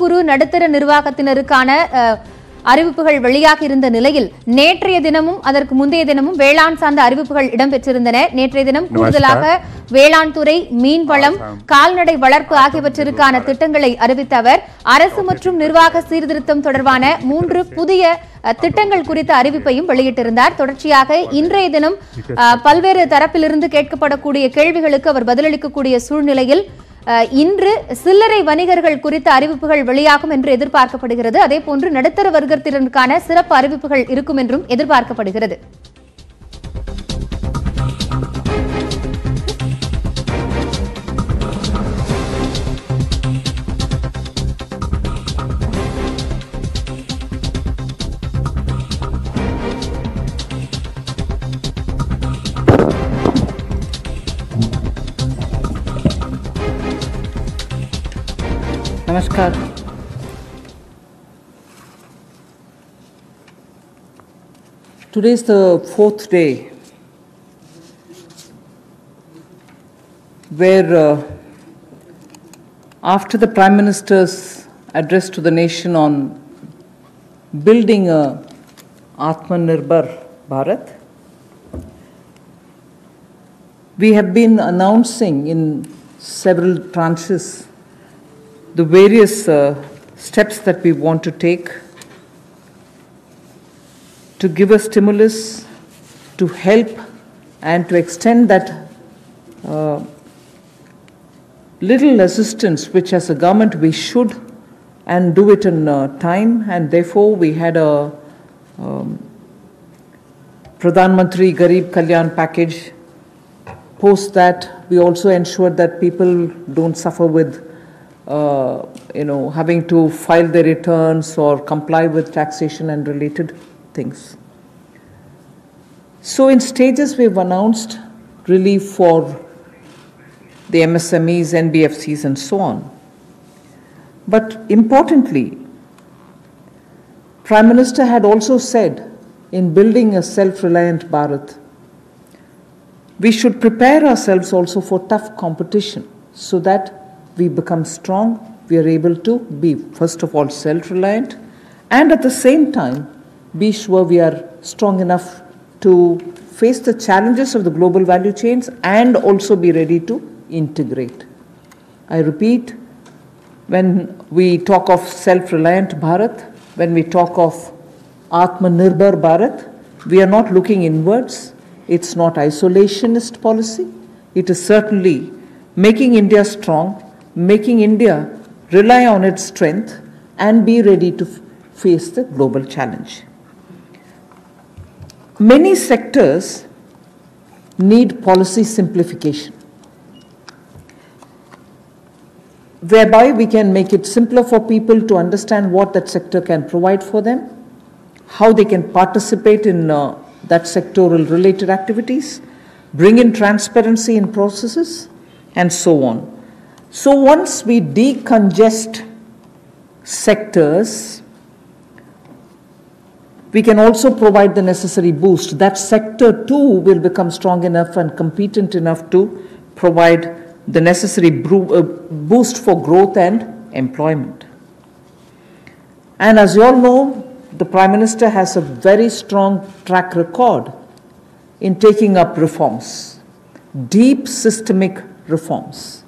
குறு நடுத்தர நிர்வாகத்தினருக்கான அறிவிப்புகள் வெளியாக இருந்த நிலையில் நேற்றைய தினமும் அதற்கு முந்தைய தினமும் வேளாண் சார்ந்த அறிவிப்புகள் இடம்பெற்றிருந்தன. நேற்றைய தினம் கூடுதலாக வேளாண் துறை, மீன்வளம், கால்நடை வளர்ப்பு ஆகியவற்றிற்கான திட்டங்களை அறிவித்த அவர் அரசு மற்றும் நிர்வாக சீர்திருத்தம் தொடர்பான 3 புதிய திட்டங்கள் குறித்த அறிவிப்பையும் வெளியிட்டிருந்தார். தொடர்ச்சியாக இன்றைய தினம் பல்வேறு தரப்பிலிருந்து கேட்கப்படக்கூடிய கேள்விகளுக்கு அவர் பதிலளிக்கக்கூடிய சூழ்நிலையில் இன்று சில்லறை வணிகர்கள் குறித்த அறிவிப்புகள் வெளியாகும் என்று எதிர்பார்க்கப்படுகிறது. அதேபோன்று நடுத்தர வர்க்கத்தினருக்கான சிறப்பு அறிவிப்புகள் இருக்கும் என்றும் எதிர்பார்க்கப்படுகிறது. Namaskar. Today is the 4th day where after the Prime Minister's address to the nation on building a Atmanirbhar Bharat, we have been announcing in several tranches the various steps that we want to take to give a stimulus, to help and to extend that little assistance which as a government we should and do it in time, and therefore we had a Pradhan Mantri Garib Kalyan package. Post that we also ensured that people don't suffer with having to file their returns or comply with taxation and related things. So in stages we've announced relief for the MSMEs, NBFCs and so on. But importantly, Prime Minister had also said in building a self-reliant Bharat, we should prepare ourselves also for tough competition so that we become strong, we are able to be, first of all, self-reliant, and at the same time, be sure we are strong enough to face the challenges of the global value chains and also be ready to integrate. I repeat, when we talk of self-reliant Bharat, when we talk of Atmanirbhar Bharat, we are not looking inwards. It's not isolationist policy. It is certainly making India strong, making India rely on its strength and be ready to face the global challenge. Many sectors need policy simplification, whereby we can make it simpler for people to understand what that sector can provide for them, how they can participate in that sectoral related activities, bring in transparency in processes, and so on. So once we decongest sectors, we can also provide the necessary boost. That sector too will become strong enough and competent enough to provide the necessary boost for growth and employment. And as you all know, the Prime Minister has a very strong track record in taking up reforms, deep systemic reforms.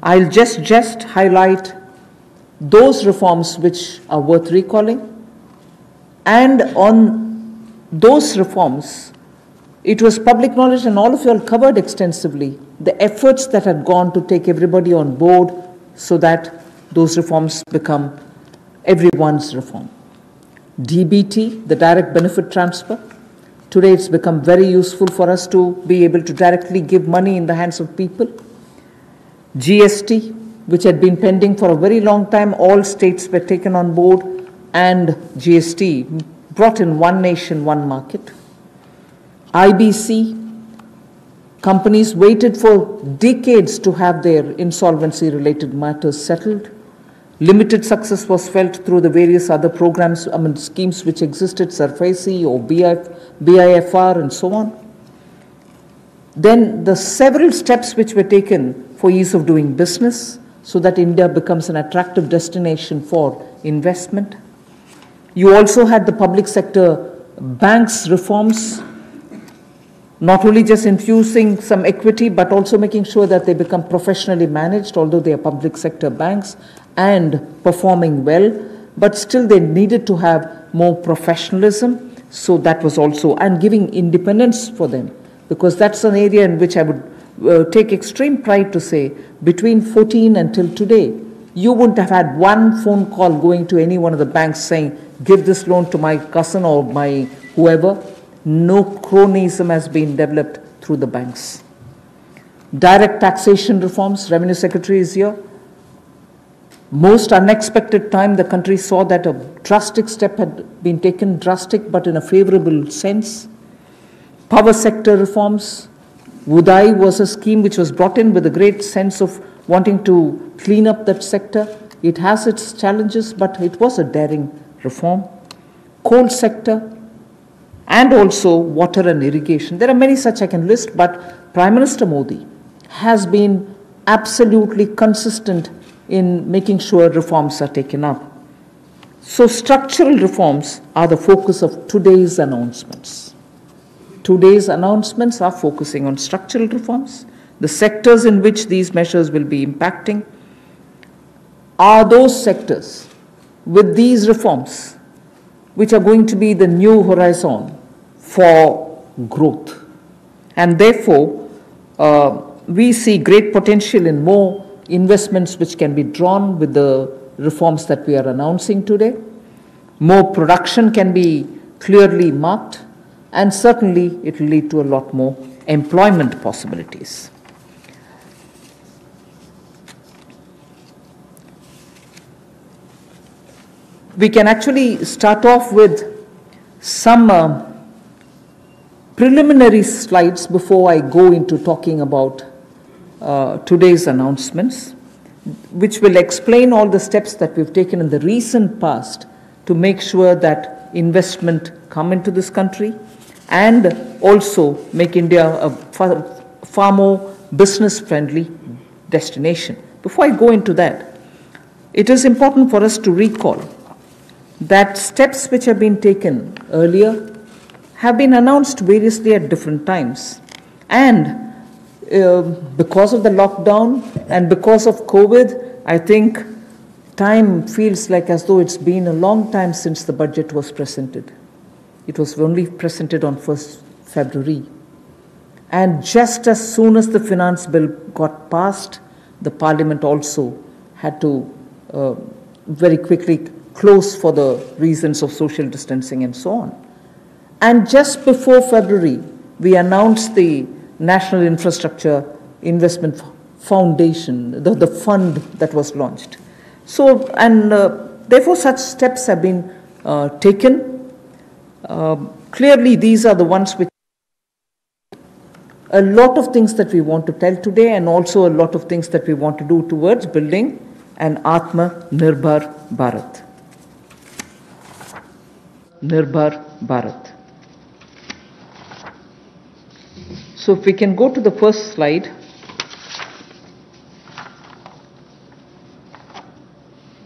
I'll just highlight those reforms which are worth recalling, and on those reforms, it was public knowledge and all of you all covered extensively the efforts that had gone to take everybody on board so that those reforms become everyone's reform. DBT, the direct benefit transfer, today it's become very useful for us to be able to directly give money in the hands of people. GST, which had been pending for a very long time, all states were taken on board, and GST brought in one nation, one market. IBC, companies waited for decades to have their insolvency-related matters settled. Limited success was felt through the various other programs, schemes which existed, SARFAESI or BIFR and so on. Then the several steps which were taken for ease of doing business, so that India becomes an attractive destination for investment. You also had the public sector banks reforms, not only just infusing some equity, but also making sure that they become professionally managed, although they are public sector banks, and performing well, but still they needed to have more professionalism, so that was also, and giving independence for them, because that's an area in which I would take extreme pride to say, between 14 until today, you wouldn't have had one phone call going to any one of the banks saying, give this loan to my cousin or my whoever. No cronyism has been developed through the banks. Direct taxation reforms, Revenue Secretary is here. Most unexpected time, the country saw that a drastic step had been taken, drastic but in a favorable sense. Power sector reforms. Udai was a scheme which was brought in with a great sense of wanting to clean up that sector. It has its challenges, but it was a daring reform. Coal sector, and also water and irrigation. There are many such I can list, but Prime Minister Modi has been absolutely consistent in making sure reforms are taken up. So structural reforms are the focus of today's announcements. Today's announcements are focusing on structural reforms. The sectors in which these measures will be impacting are those sectors with these reforms which are going to be the new horizon for growth. And therefore, we see great potential in more investments which can be drawn with the reforms that we are announcing today. More production can be clearly marked, and certainly it will lead to a lot more employment possibilities. We can actually start off with some preliminary slides before I go into talking about today's announcements, which will explain all the steps that we've taken in the recent past to make sure that investment come into this country and also make India a far more business-friendly destination. Before I go into that, it is important for us to recall that steps which have been taken earlier have been announced variously at different times. And because of the lockdown and because of COVID, I think time feels like as though it's been a long time since the budget was presented. It was only presented on 1st February. And just as soon as the finance bill got passed, the Parliament also had to very quickly close for the reasons of social distancing and so on. And just before February, we announced the National Infrastructure Investment Foundation, the fund that was launched. So, and therefore such steps have been taken. Clearly, these are the ones which a lot of things that we want to tell today, and also a lot of things that we want to do towards building an Atmanirbhar Bharat. Nirbhar Bharat. So if we can go to the first slide.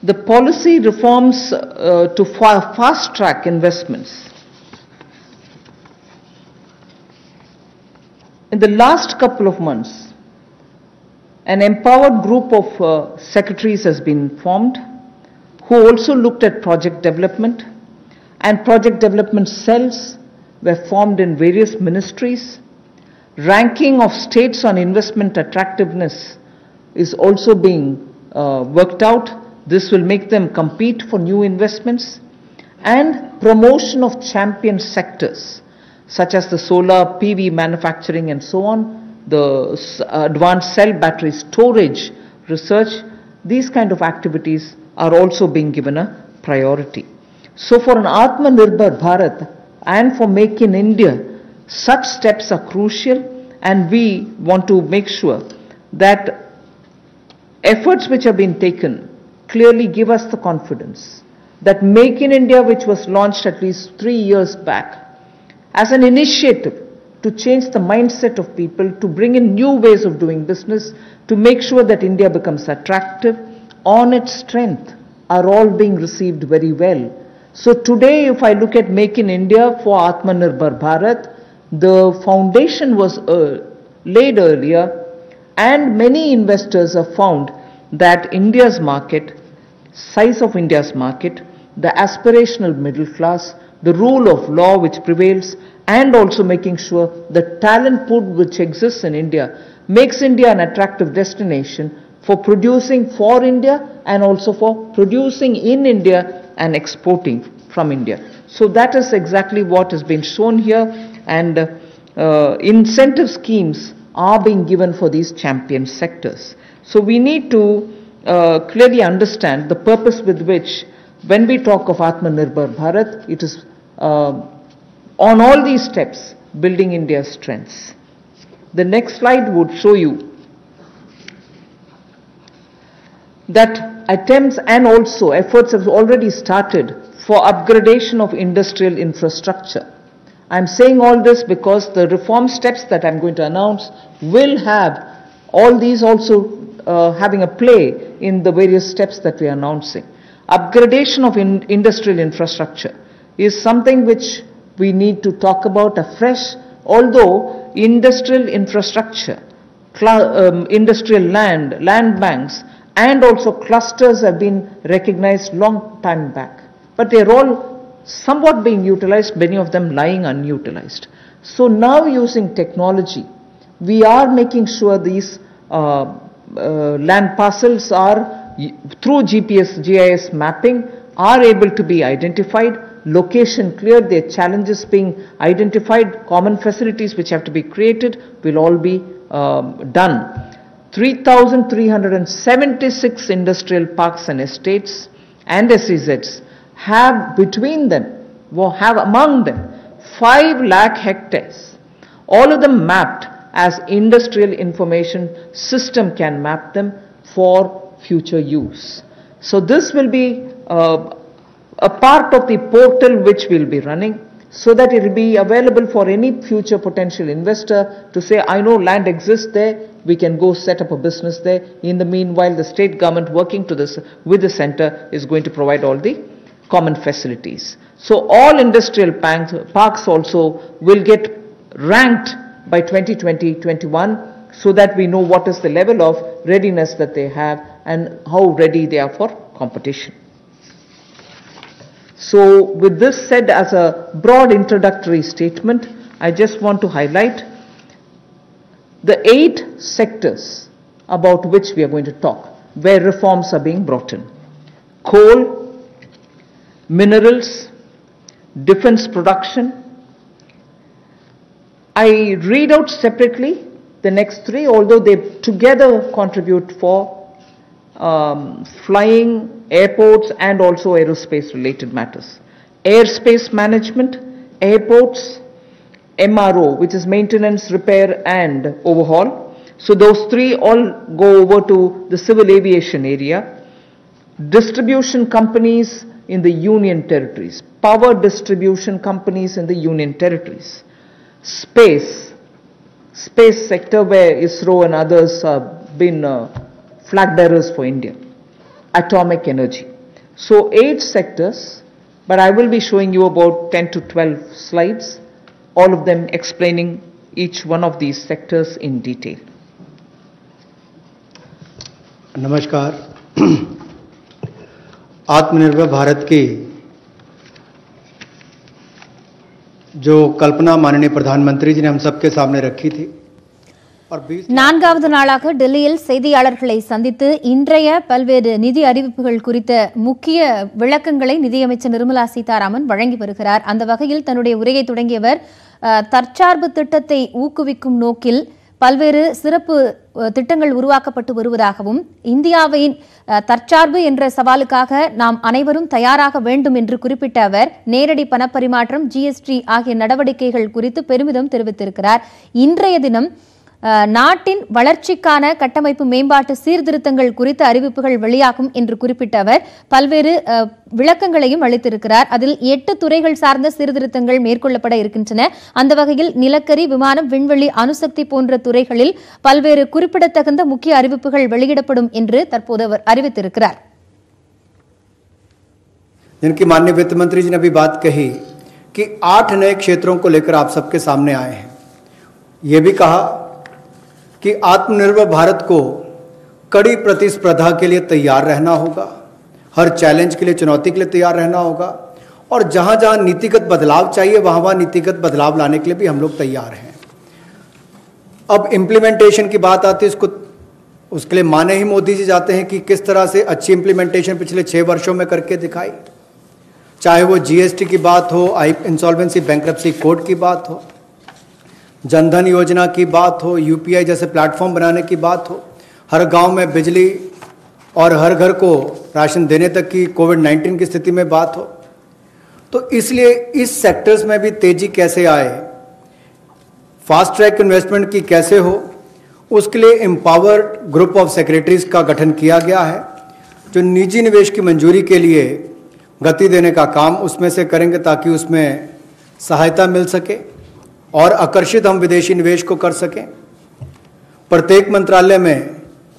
The policy reforms to fast-track investments. In the last couple of months, an empowered group of secretaries has been formed who also looked at project development, and project development cells were formed in various ministries. Ranking of states on investment attractiveness is also being worked out. This will make them compete for new investments, and promotion of champion sectors such as the solar PV manufacturing and so on, the advanced cell battery storage research. These kind of activities are also being given a priority. So for an Atmanirbhar Bharat and for Make in India, such steps are crucial, and we want to make sure that efforts which have been taken clearly give us the confidence that Make in India, which was launched at least 3 years back as an initiative to change the mindset of people, to bring in new ways of doing business, to make sure that India becomes attractive on its strength, are all being received very well. So today, if I look at Make in India for Atmanirbhar Bharat, the foundation was laid earlier, and many investors have found that India's market, size of India's market, the aspirational middle class, the rule of law which prevails, and also making sure the talent pool which exists in India makes India an attractive destination for producing for India and also for producing in India and exporting from India. So that is exactly what has been shown here, and incentive schemes are being given for these champion sectors. So we need to clearly understand the purpose with which, when we talk of Atmanirbhar Bharat, it is on all these steps building India's strengths. The next slide would show you that attempts and also efforts have already started for upgradation of industrial infrastructure. I'm saying all this because the reform steps that I'm going to announce will have all these also having a play in the various steps that we are announcing. Upgradation of industrial infrastructure is something which we need to talk about afresh, although industrial infrastructure, industrial land banks, and also clusters have been recognized long time back. But they're all somewhat being utilized, many of them lying unutilized. So now, using technology, we are making sure these land parcels are, through GPS, GIS mapping, are able to be identified, location cleared, their challenges being identified, common facilities which have to be created will all be done. 3,376 industrial parks and estates and SEZs have between them, have among them 5 lakh hectares, all of them mapped as industrial information system can map them for future use. So this will be a part of the portal which we'll be running, so that it will be available for any future potential investor to say, I know land exists there, we can go set up a business there. In the meanwhile, the state government working with the center is going to provide all the common facilities. So all industrial parks also will get ranked by 2020-21, so that we know what is the level of readiness that they have and how ready they are for competition. So with this said as a broad introductory statement, I just want to highlight the 8 sectors about which we are going to talk, where reforms are being brought in. Coal, minerals, defense production. I read out separately the next 3, although they together contribute for flying, airports, and also aerospace related matters. Airspace management, airports, MRO, which is maintenance, repair and overhaul. So those 3 all go over to the civil aviation area. Distribution companies in the union territories, power distribution companies in the union territories. Space sector, where ISRO and others have been flag bearers for India. Atomic energy. So 8 sectors, but I will be showing you about 10 to 12 slides, all of them explaining each one of these sectors in detail. नमस्कार। आत्मनिर्भर भारत की जो कल्पना माननीय प्रधानमंत्री जी ने हम सबके सामने रखी थी, நான்காவது நாளாக டெல்லியில் செய்தியாளர்களை சந்தித்து இன்றைய பல்வேறு நிதி அறிவிப்புகள் குறித்த முக்கிய விளக்கங்களை நிதியமைச்சர் நிர்மலா சீதாராமன் வழங்கி வருகிறார். அந்த வகையில் தன்னுடைய உரையை தொடங்கியவர் தற்சார்பு திட்டத்தை ஊக்குவிக்கும் நோக்கில் பல்வேறு சிறப்பு திட்டங்கள் உருவாக்கப்பட்டு வருவதாகவும், இந்தியாவின் தற்சார்பு என்ற சவாலுக்காக நாம் அனைவரும் தயாராக வேண்டும் என்று குறிப்பிட்ட அவர் நேரடி பணப்பரிமாற்றம், GST ஆகிய நடவடிக்கைகள் குறித்து பெருமிதம் தெரிவித்திருக்கிறார். இன்றைய தினம் நாட்டின் வளர்ச்சிக்கான கட்டமைப்பு மேம்பாட்டு சீர்திருத்தங்கள் குறித்த அறிவிப்புகள் வெளியாகும் என்று குறிப்பிட்ட அவர் பல்வேறு விளக்கங்களையும் அளித்திருக்கிறார். அதில் 8 துறைகள் சார்ந்த சீர்திருத்தங்கள் மேற்கொள்ளப்பட இருக்கின்றன. அந்த வகையில் நிலக்கரி, விமானம், விண்வெளி, அணுசக்தி போன்ற துறைகளில் பல்வேறு குறிப்பிடத்தகுந்த முக்கிய அறிவிப்புகள் வெளியிடப்படும் என்று தற்போது அவர் அறிவித்திருக்கிறார். जिनकी माननीय वित्त मंत्री जी ने अभी बात कही कि 8 नए क्षेत्रों को लेकर आप सबके सामने आए हैं. ये भी कहा कि आत्मनिर्भर भारत को कड़ी प्रतिस्पर्धा के लिए तैयार रहना होगा, हर चैलेंज के लिए, चुनौती के लिए तैयार रहना होगा, और जहां जहां नीतिगत बदलाव चाहिए वहां वहां नीतिगत बदलाव लाने के लिए भी हम लोग तैयार हैं. अब इम्प्लीमेंटेशन की बात आती है, उसके लिए माने ही मोदी जी जाते हैं कि किस तरह से अच्छी इम्प्लीमेंटेशन पिछले 6 वर्षों में करके दिखाई. चाहे वो जीएसटी की बात हो, इंसॉल्वेंसी बैंक्रप्सी कोड की बात हो, जनधन योजना की बात हो, यूपीआई जैसे प्लेटफॉर्म बनाने की बात हो, हर गांव में बिजली और हर घर को राशन देने तक की कोविड-19 की स्थिति में बात हो. तो इसलिए इस सेक्टर्स में भी तेजी कैसे आए, फास्ट ट्रैक इन्वेस्टमेंट की कैसे हो, उसके लिए एम्पावर्ड ग्रुप ऑफ सेक्रेटरीज का गठन किया गया है, जो निजी निवेश की मंजूरी के लिए गति देने का काम उसमें से करेंगे ताकि उसमें सहायता मिल सके और आकर्षित हम विदेशी निवेश को कर सकें. प्रत्येक मंत्रालय में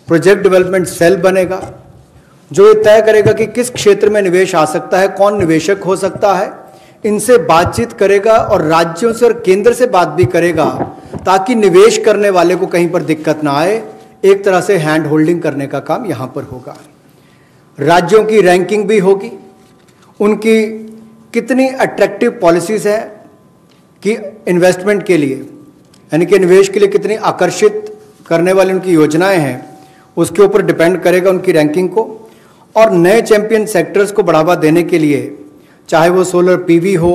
प्रोजेक्ट डेवलपमेंट सेल बनेगा जो ये तय करेगा कि किस क्षेत्र में निवेश आ सकता है, कौन निवेशक हो सकता है, इनसे बातचीत करेगा और राज्यों से और केंद्र से बात भी करेगा ताकि निवेश करने वाले को कहीं पर दिक्कत ना आए. एक तरह से हैंड होल्डिंग करने का काम यहां पर होगा. राज्यों की रैंकिंग भी होगी, उनकी कितनी अट्रैक्टिव पॉलिसीज है कि इन्वेस्टमेंट के लिए, यानी कि निवेश के लिए कितनी आकर्षित करने वाली उनकी योजनाएं हैं, उसके ऊपर डिपेंड करेगा उनकी रैंकिंग को. और नए चैंपियन सेक्टर्स को बढ़ावा देने के लिए, चाहे वो सोलर पीवी हो,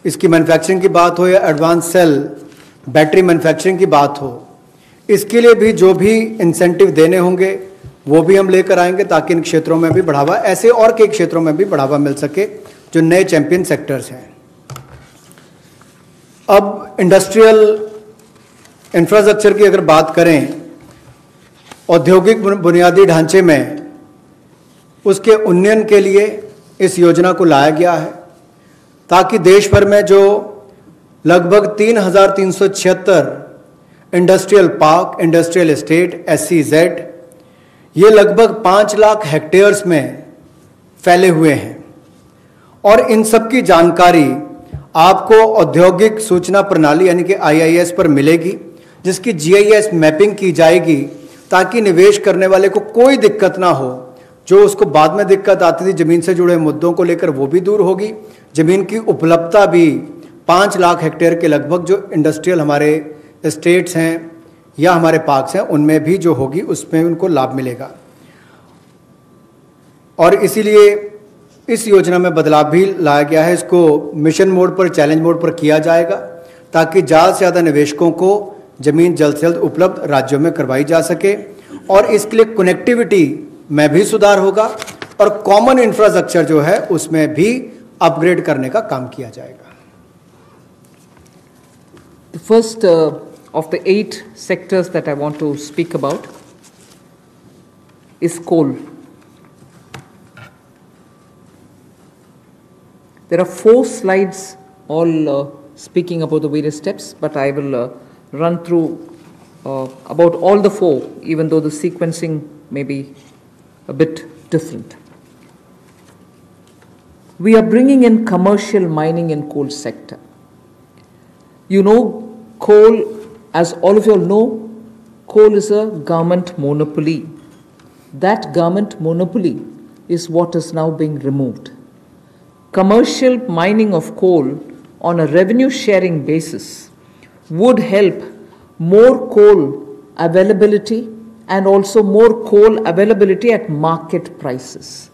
इसकी मैन्युफैक्चरिंग की बात हो, या एडवांस सेल बैटरी मैन्युफैक्चरिंग की बात हो, इसके लिए भी जो भी इंसेंटिव देने होंगे वो भी हम लेकर आएंगे ताकि इन क्षेत्रों में भी बढ़ावा, ऐसे और कई क्षेत्रों में भी बढ़ावा मिल सके जो नए चैंपियन सेक्टर्स हैं. अब इंडस्ट्रियल इंफ्रास्ट्रक्चर की अगर बात करें, औद्योगिक बुनियादी ढांचे में उसके उन्नयन के लिए इस योजना को लाया गया है ताकि देश भर में जो लगभग 3,376 industrial park, industrial estate, SEZ, ये लगभग 5 लाख हेक्टेयर्स में फैले हुए हैं. और इन सब की जानकारी आपको औद्योगिक सूचना प्रणाली यानी कि IIS पर मिलेगी, जिसकी GIS मैपिंग की जाएगी ताकि निवेश करने वाले को कोई दिक्कत ना हो. जो उसको बाद में दिक्कत आती थी जमीन से जुड़े मुद्दों को लेकर, वो भी दूर होगी. जमीन की उपलब्धता भी 5 लाख हेक्टेयर के लगभग जो इंडस्ट्रियल हमारे स्टेट्स हैं या हमारे पार्क्स हैं उनमें भी जो होगी उसमें उनको लाभ मिलेगा. और इसीलिए इस योजना में बदलाव भी लाया गया है. इसको मिशन मोड पर, चैलेंज मोड पर किया जाएगा ताकि ज़्यादा से ज़्यादा निवेशकों को जमीन जल्द से जल्द उपलब्ध राज्यों में करवाई जा सके. और इसके लिए कनेक्टिविटी में भी सुधार होगा और कॉमन इंफ्रास्ट्रक्चर जो है उसमें भी अपग्रेड करने का काम किया जाएगा. The first of the 8 sectors that I want to speak about is coal. There are 4 slides all speaking about the various steps, but I will run through about all the 4, even though the sequencing may be a bit different. We are bringing in commercial mining in coal sector. You know, coal, as all of you all know, coal is a government monopoly. That government monopoly is what is now being removed. Commercial mining of coal on a revenue sharing basis would help more coal availability and also more coal availability at market prices.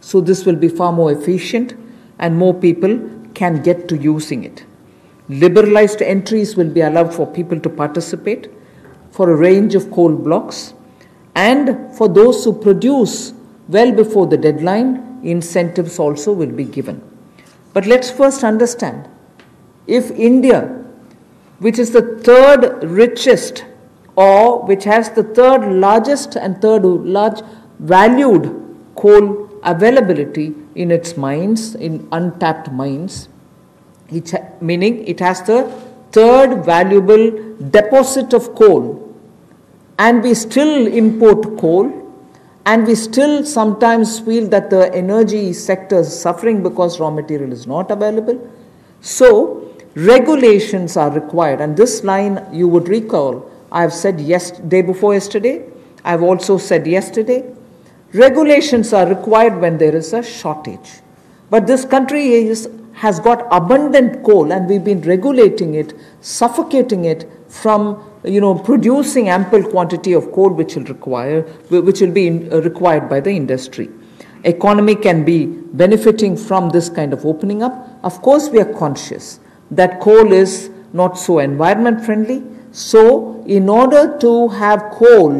So this will be far more efficient and more people can get to using it. Liberalized entries will be allowed for people to participate for a range of coal blocks, and for those who produce well before the deadline, incentives also will be given. But let's first understand, if India, which is the 3rd richest or which has the third largest and third large valued coal availability in its mines, in untapped mines, meaning it has the third valuable deposit of coal, and we still import coal, and we still sometimes feel that the energy sector is suffering because raw material is not available. So regulations are required, and this line you would recall I have said day before yesterday, I have also said yesterday, regulations are required when there is a shortage. But this country has got abundant coal, and we've been regulating it, suffocating it from producing ample quantity of coal which will be required by the industry. Economy can be benefiting from this kind of opening up. Of course, we are conscious that coal is not so environment friendly. So in order to have coal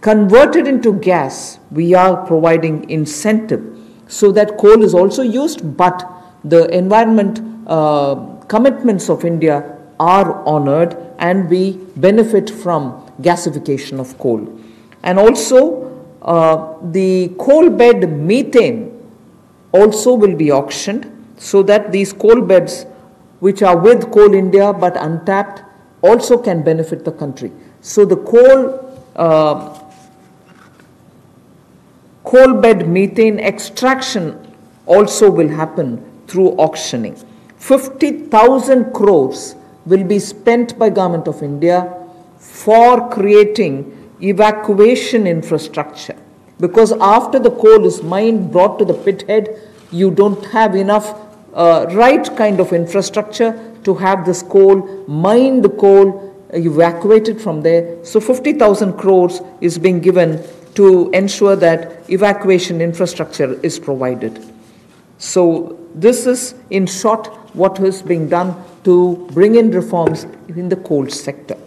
converted into gas, we are providing incentive so that coal is also used, but the environment commitments of India are honored, and we benefit from gasification of coal. And also the coal bed methane also will be auctioned, so that these coal beds which are with Coal India but untapped also can benefit the country. So the coal bed methane extraction also will happen through auctioning. 50,000 crores will be spent by Government of India for creating evacuation infrastructure, because after the coal is mined, brought to the pit head, you don't have enough right kind of infrastructure to have this coal, mine the coal, evacuated from there. So 50,000 crores is being given to ensure that evacuation infrastructure is provided. So this is in short what is being done to bring in reforms in the coal sector.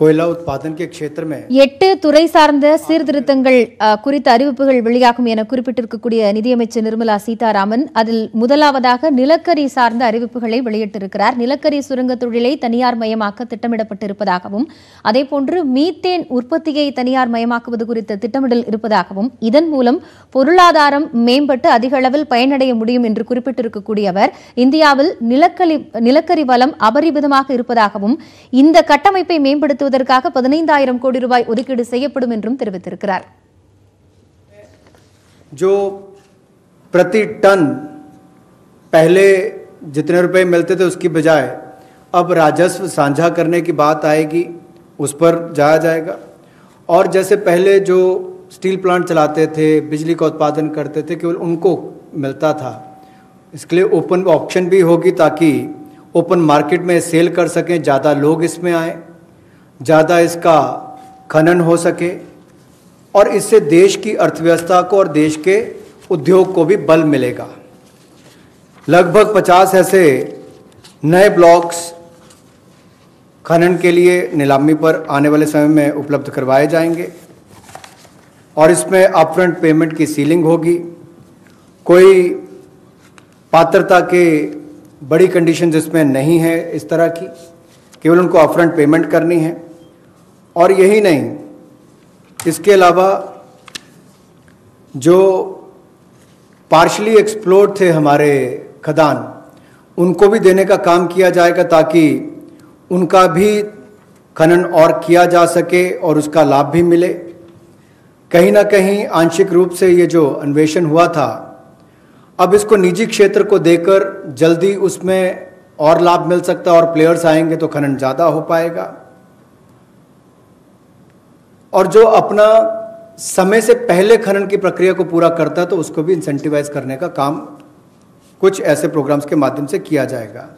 कोयला उत्पादन के क्षेत्र में 8 துறை சார்ந்த சீர்திருத்தங்கள் குறித்த அறிவிப்புகள் வெளியாகும் என குறிப்பிட்டிருக்கக்கூடிய நிதியமைச்சர் நிர்மலா சீதாராமன் அதில் முதலாவதாக நிலக்கரி சார்ந்த அறிவிப்புகளை வெளியிட்டிருக்கிறார். நிலக்கரி சுரங்க தொழிலை தனியார் மயமாக்க திட்டமிடப்பட்டிருப்பதாகவும், அதேபோன்று மீத்தேன் உற்பத்தியை தனியார் மயமாக்குவது குறித்த திட்டமிடல் இருப்பதாகவும், இதன் மூலம் பொருளாதாரம் மேம்பட்டு அதிக அளவில் பயனடைய முடியும் என்று குறிப்பிட்டிருக்கக்கூடிய அவர், இந்தியாவில் நிலக்கரி வளம் அபரிமிதமாக இருப்பதாகவும், இந்த கட்டமைப்பை மேம்படுத்த 15,000 கோடி ரூபாய் ஒதுக்கீடு செய்யப்படும் என்றும் தெரிவித்திருக்கிறார். जो प्रति टन पहले जितने रुपए मिलते थे उसकी बजाय अब राजस्व साझा करने की बात आएगी, उस पर जाया जाएगा। और जैसे पहले जो स्टील प्लांट चलाते थे, बिजली का उत्पादन करते थे, केवल उनको मिलता था, इसके लिए ओपन ऑक्शन भी होगी ताकि ओपन मार्केट में सेल कर सकें, ज़्यादा लोग इसमें आए, ज़्यादा इसका खनन हो सके, और इससे देश की अर्थव्यवस्था को और देश के उद्योग को भी बल मिलेगा। लगभग 50 ऐसे नए ब्लॉक्स खनन के लिए नीलामी पर आने वाले समय में उपलब्ध करवाए जाएंगे, और इसमें अपफ्रंट पेमेंट की सीलिंग होगी। कोई पात्रता के बड़ी कंडीशन जिसमें नहीं है इस तरह की, केवल उनको अपफ्रंट पेमेंट करनी है। और यही नहीं, इसके अलावा जो पार्शली एक्सप्लोर्ड थे हमारे खदान, उनको भी देने का काम किया जाएगा ताकि उनका भी खनन और किया जा सके और उसका लाभ भी मिले। कहीं ना कहीं आंशिक रूप से ये जो अन्वेषण हुआ था, अब इसको निजी क्षेत्र को देकर जल्दी उसमें और लाभ मिल सकता है, और प्लेयर्स आएंगे तो खनन ज़्यादा हो पाएगा। और जो अपना समय से पहले खनन की प्रक्रिया को पूरा करता है तो उसको भी इंसेंटिवाइज करने का काम कुछ ऐसे प्रोग्राम्स के माध्यम से किया जाएगा।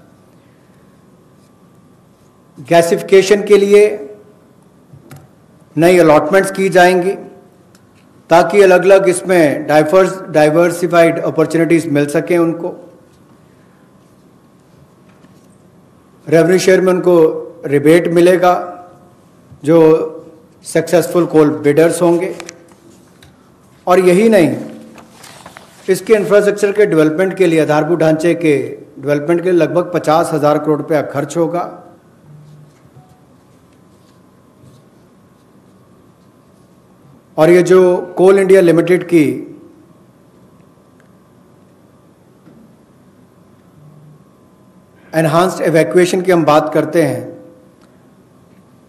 गैसिफिकेशन के लिए नई अलॉटमेंट्स की जाएंगी ताकि अलग अलग इसमें डाइवर्सिफाइड अपॉर्चुनिटीज मिल सकें उनको। रेवेन्यू शेयर में उनको रिबेट मिलेगा जो सक्सेसफुल कोल बिडर्स होंगे। और यही नहीं, इसके इंफ्रास्ट्रक्चर के डेवलपमेंट के लिए, आधारभूत ढांचे के डेवलपमेंट के लिए लगभग 50,000 करोड़ रुपया खर्च होगा। और ये जो कोल इंडिया लिमिटेड की एनहांस्ड एवैक्यूएशन की हम बात करते हैं,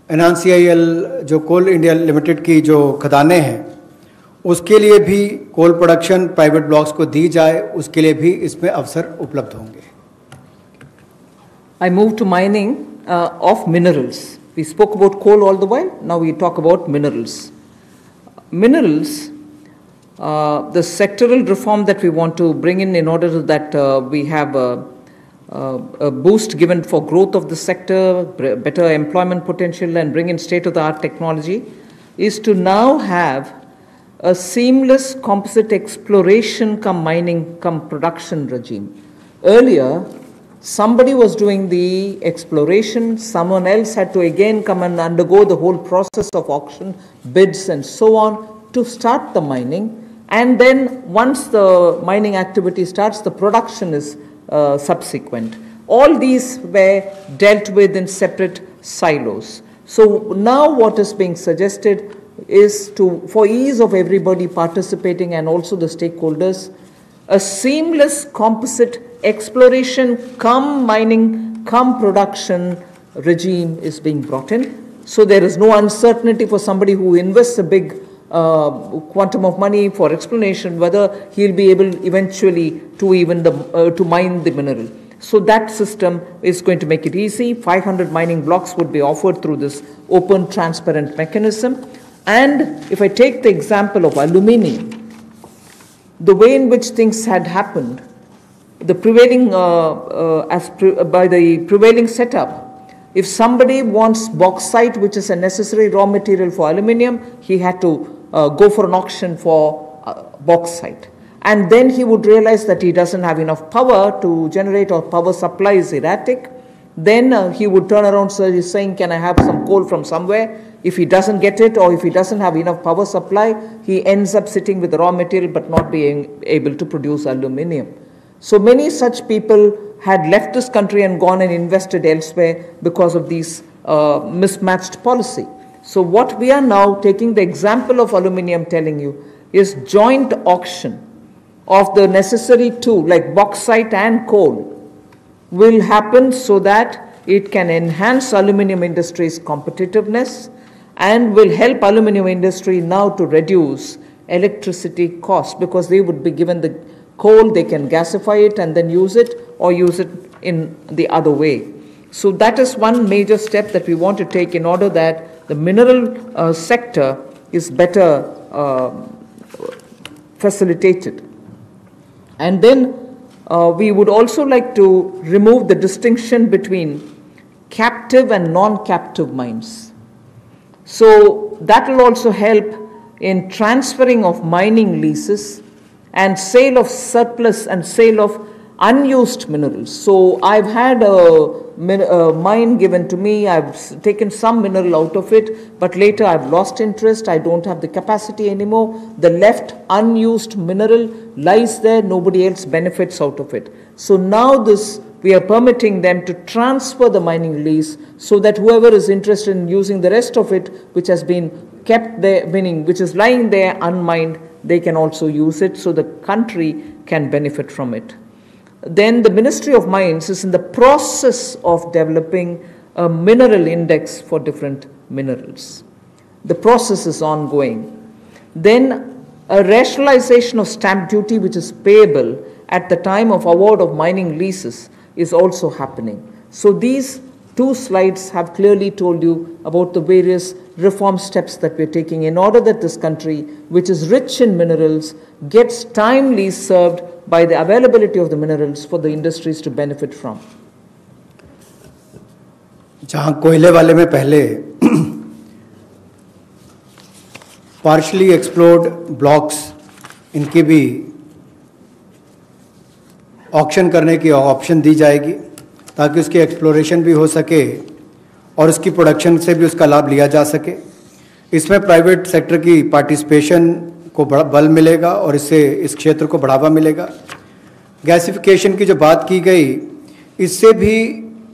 NCIL जो कोल इंडिया लिमिटेड की जो खदानें हैं उसके लिए भी कोल प्रोडक्शन प्राइवेट ब्लॉक्स को दी जाए, उसके लिए भी इसमें अवसर उपलब्ध होंगे। I move to mining of minerals. We spoke about coal all the while, now we talk about minerals. Minerals, the sectoral reform that we want to bring in order that we have a boost given for growth of the sector, better employment potential and bring in state-of-the-art technology, is to now have a seamless composite exploration come mining come production regime. Earlier, somebody was doing the exploration, someone else had to again come and undergo the whole process of auction, bids and so on to start the mining, and then once the mining activity starts, the production is subsequent. All these were dealt with in separate silos. So now what is being suggested is to, for ease of everybody participating and also the stakeholders, a seamless composite exploration come mining come production regime is being brought in. So there is no uncertainty for somebody who invests a big quantum of money for exploration whether he'll be able eventually to even to mine the mineral. So that system is going to make it easy. 500 mining blocks would be offered through this open transparent mechanism. And if I take the example of aluminium, the way in which things had happened, the prevailing by the prevailing setup, if somebody wants bauxite, which is a necessary raw material for aluminium, he had to go for an auction for bauxite. And then he would realize that he doesn't have enough power to generate, or power supply is erratic. Then he would turn around saying, can I have some coal from somewhere? If he doesn't get it, or if he doesn't have enough power supply, he ends up sitting with the raw material but not being able to produce aluminium. So many such people had left this country and gone and invested elsewhere because of these mismatched policy. So what we are now taking the example of aluminium telling you is joint auction of the necessary two, like bauxite and coal, will happen so that it can enhance aluminium industry's competitiveness and will help aluminium industry now to reduce electricity cost, because they would be given the coal, they can gasify it and then use it, or use it in the other way. So that is one major step that we want to take in order that the mineral sector is better facilitated. And then we would also like to remove the distinction between captive and non-captive mines. So that will also help in transferring of mining leases and sale of surplus and sale of unused minerals. So I've had a mine given to me, I've taken some mineral out of it, but later I've lost interest, I don't have the capacity anymore. The left unused mineral lies there, nobody else benefits out of it. So now we are permitting them to transfer the mining lease so that whoever is interested in using the rest of it, which has been kept there, meaning which is lying there unmined, they can also use it, so the country can benefit from it. Then the Ministry of Mines is in the process of developing a mineral index for different minerals. The process is ongoing. Then a rationalization of stamp duty, which is payable at the time of award of mining leases, is also happening. So these two slides have clearly told you about the various reform steps that we're taking in order that this country, which is rich in minerals, gets timely served by the availability of the minerals for the industries to benefit from. जहाँ कोयले वाले में पहले partially explored blocks, इनकी भी auction करने की option दी जाएगी ताकि उसकी एक्सप्लोरेशन भी हो सके और उसकी प्रोडक्शन से भी उसका लाभ लिया जा सके। इसमें प्राइवेट सेक्टर की पार्टिसिपेशन को बड़ा बल मिलेगा और इससे इस क्षेत्र को बढ़ावा मिलेगा। गैसिफिकेशन की जो बात की गई, इससे भी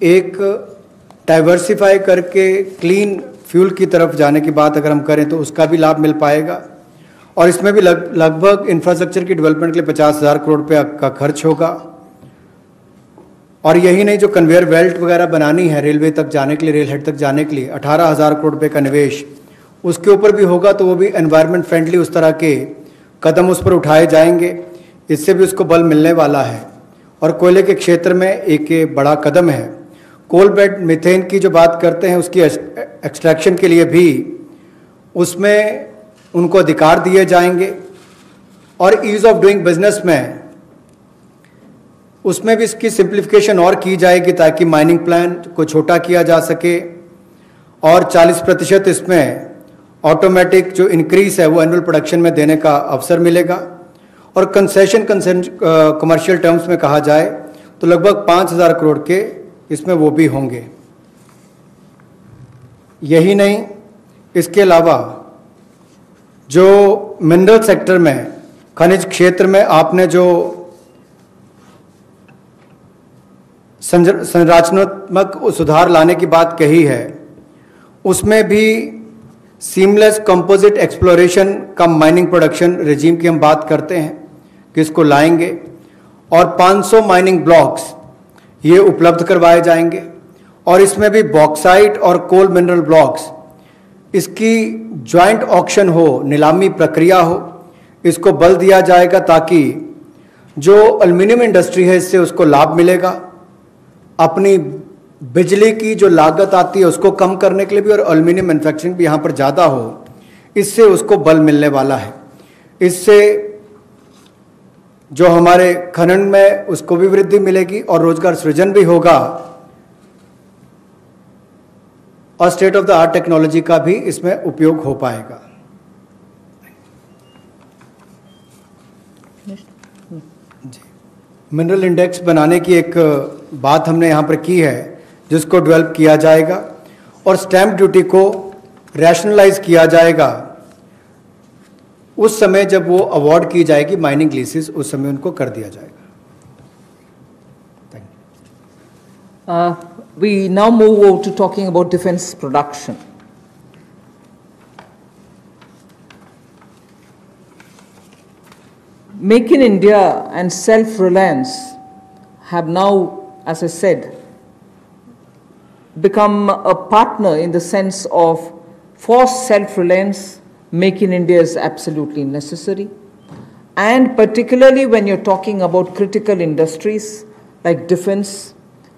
एक डाइवर्सिफाई करके क्लीन फ्यूल की तरफ जाने की बात अगर हम करें तो उसका भी लाभ मिल पाएगा। और इसमें भी लगभग इंफ्रास्ट्रक्चर की डेवलपमेंट के लिए 50,000 करोड़ रुपये का खर्च होगा। और यही नहीं, जो कन्वेयर बेल्ट वगैरह बनानी है रेलवे तक जाने के लिए, रेल हेड तक जाने के लिए 18,000 करोड़ रुपये का निवेश उसके ऊपर भी होगा। तो वो भी एनवायरनमेंट फ्रेंडली उस तरह के कदम उस पर उठाए जाएंगे, इससे भी उसको बल मिलने वाला है। और कोयले के क्षेत्र में एक बड़ा कदम है। कोल बेड मीथेन की जो बात करते हैं उसकी एक्सट्रैक्शन के लिए भी उसमें उनको अधिकार दिए जाएंगे। और ईज ऑफ डूइंग बिजनेस में उसमें भी इसकी सिंप्लीफिकेशन और की जाएगी ताकि माइनिंग प्लान को छोटा किया जा सके। और 40% इसमें ऑटोमेटिक जो इंक्रीज है वो एनुअल प्रोडक्शन में देने का अवसर मिलेगा। और कंसेशन कमर्शियल टर्म्स में कहा जाए तो लगभग 5,000 करोड़ के इसमें वो भी होंगे। यही नहीं, इसके अलावा जो मिनरल सेक्टर में, खनिज क्षेत्र में आपने जो संरचनात्मक सुधार लाने की बात कही है, उसमें भी सीमलेस कंपोजिट एक्सप्लोरेशन का माइनिंग प्रोडक्शन रिजीम की हम बात करते हैं कि इसको लाएंगे। और 500 माइनिंग ब्लॉक्स ये उपलब्ध करवाए जाएंगे। और इसमें भी बॉक्साइट और कोल मिनरल ब्लॉक्स, इसकी जॉइंट ऑक्शन हो, नीलामी प्रक्रिया हो, इसको बल दिया जाएगा ताकि जो एल्युमिनियम इंडस्ट्री है इससे उसको लाभ मिलेगा। अपनी बिजली की जो लागत आती है उसको कम करने के लिए भी, और एल्युमिनियम मैन्युफैक्चरिंग भी यहाँ पर ज़्यादा हो, इससे उसको बल मिलने वाला है। इससे जो हमारे खनन में उसको भी वृद्धि मिलेगी और रोजगार सृजन भी होगा। और state of the art technology का भी इसमें उपयोग हो पाएगा। जी, मिनरल इंडेक्स बनाने की एक बात हमने यहाँ पर की है जिसको डेवलप किया जाएगा। और स्टैंप ड्यूटी को रैशनलाइज किया जाएगा उस समय जब वो अवार्ड की जाएगी माइनिंग लीसेस, उस समय उनको कर दिया जाएगा। Thank you. We now move over to talking about defense production. Make in India and self-reliance have now, as I said, become a partner in the sense of for self-reliance. Make in India is absolutely necessary, and particularly when you're talking about critical industries like defense,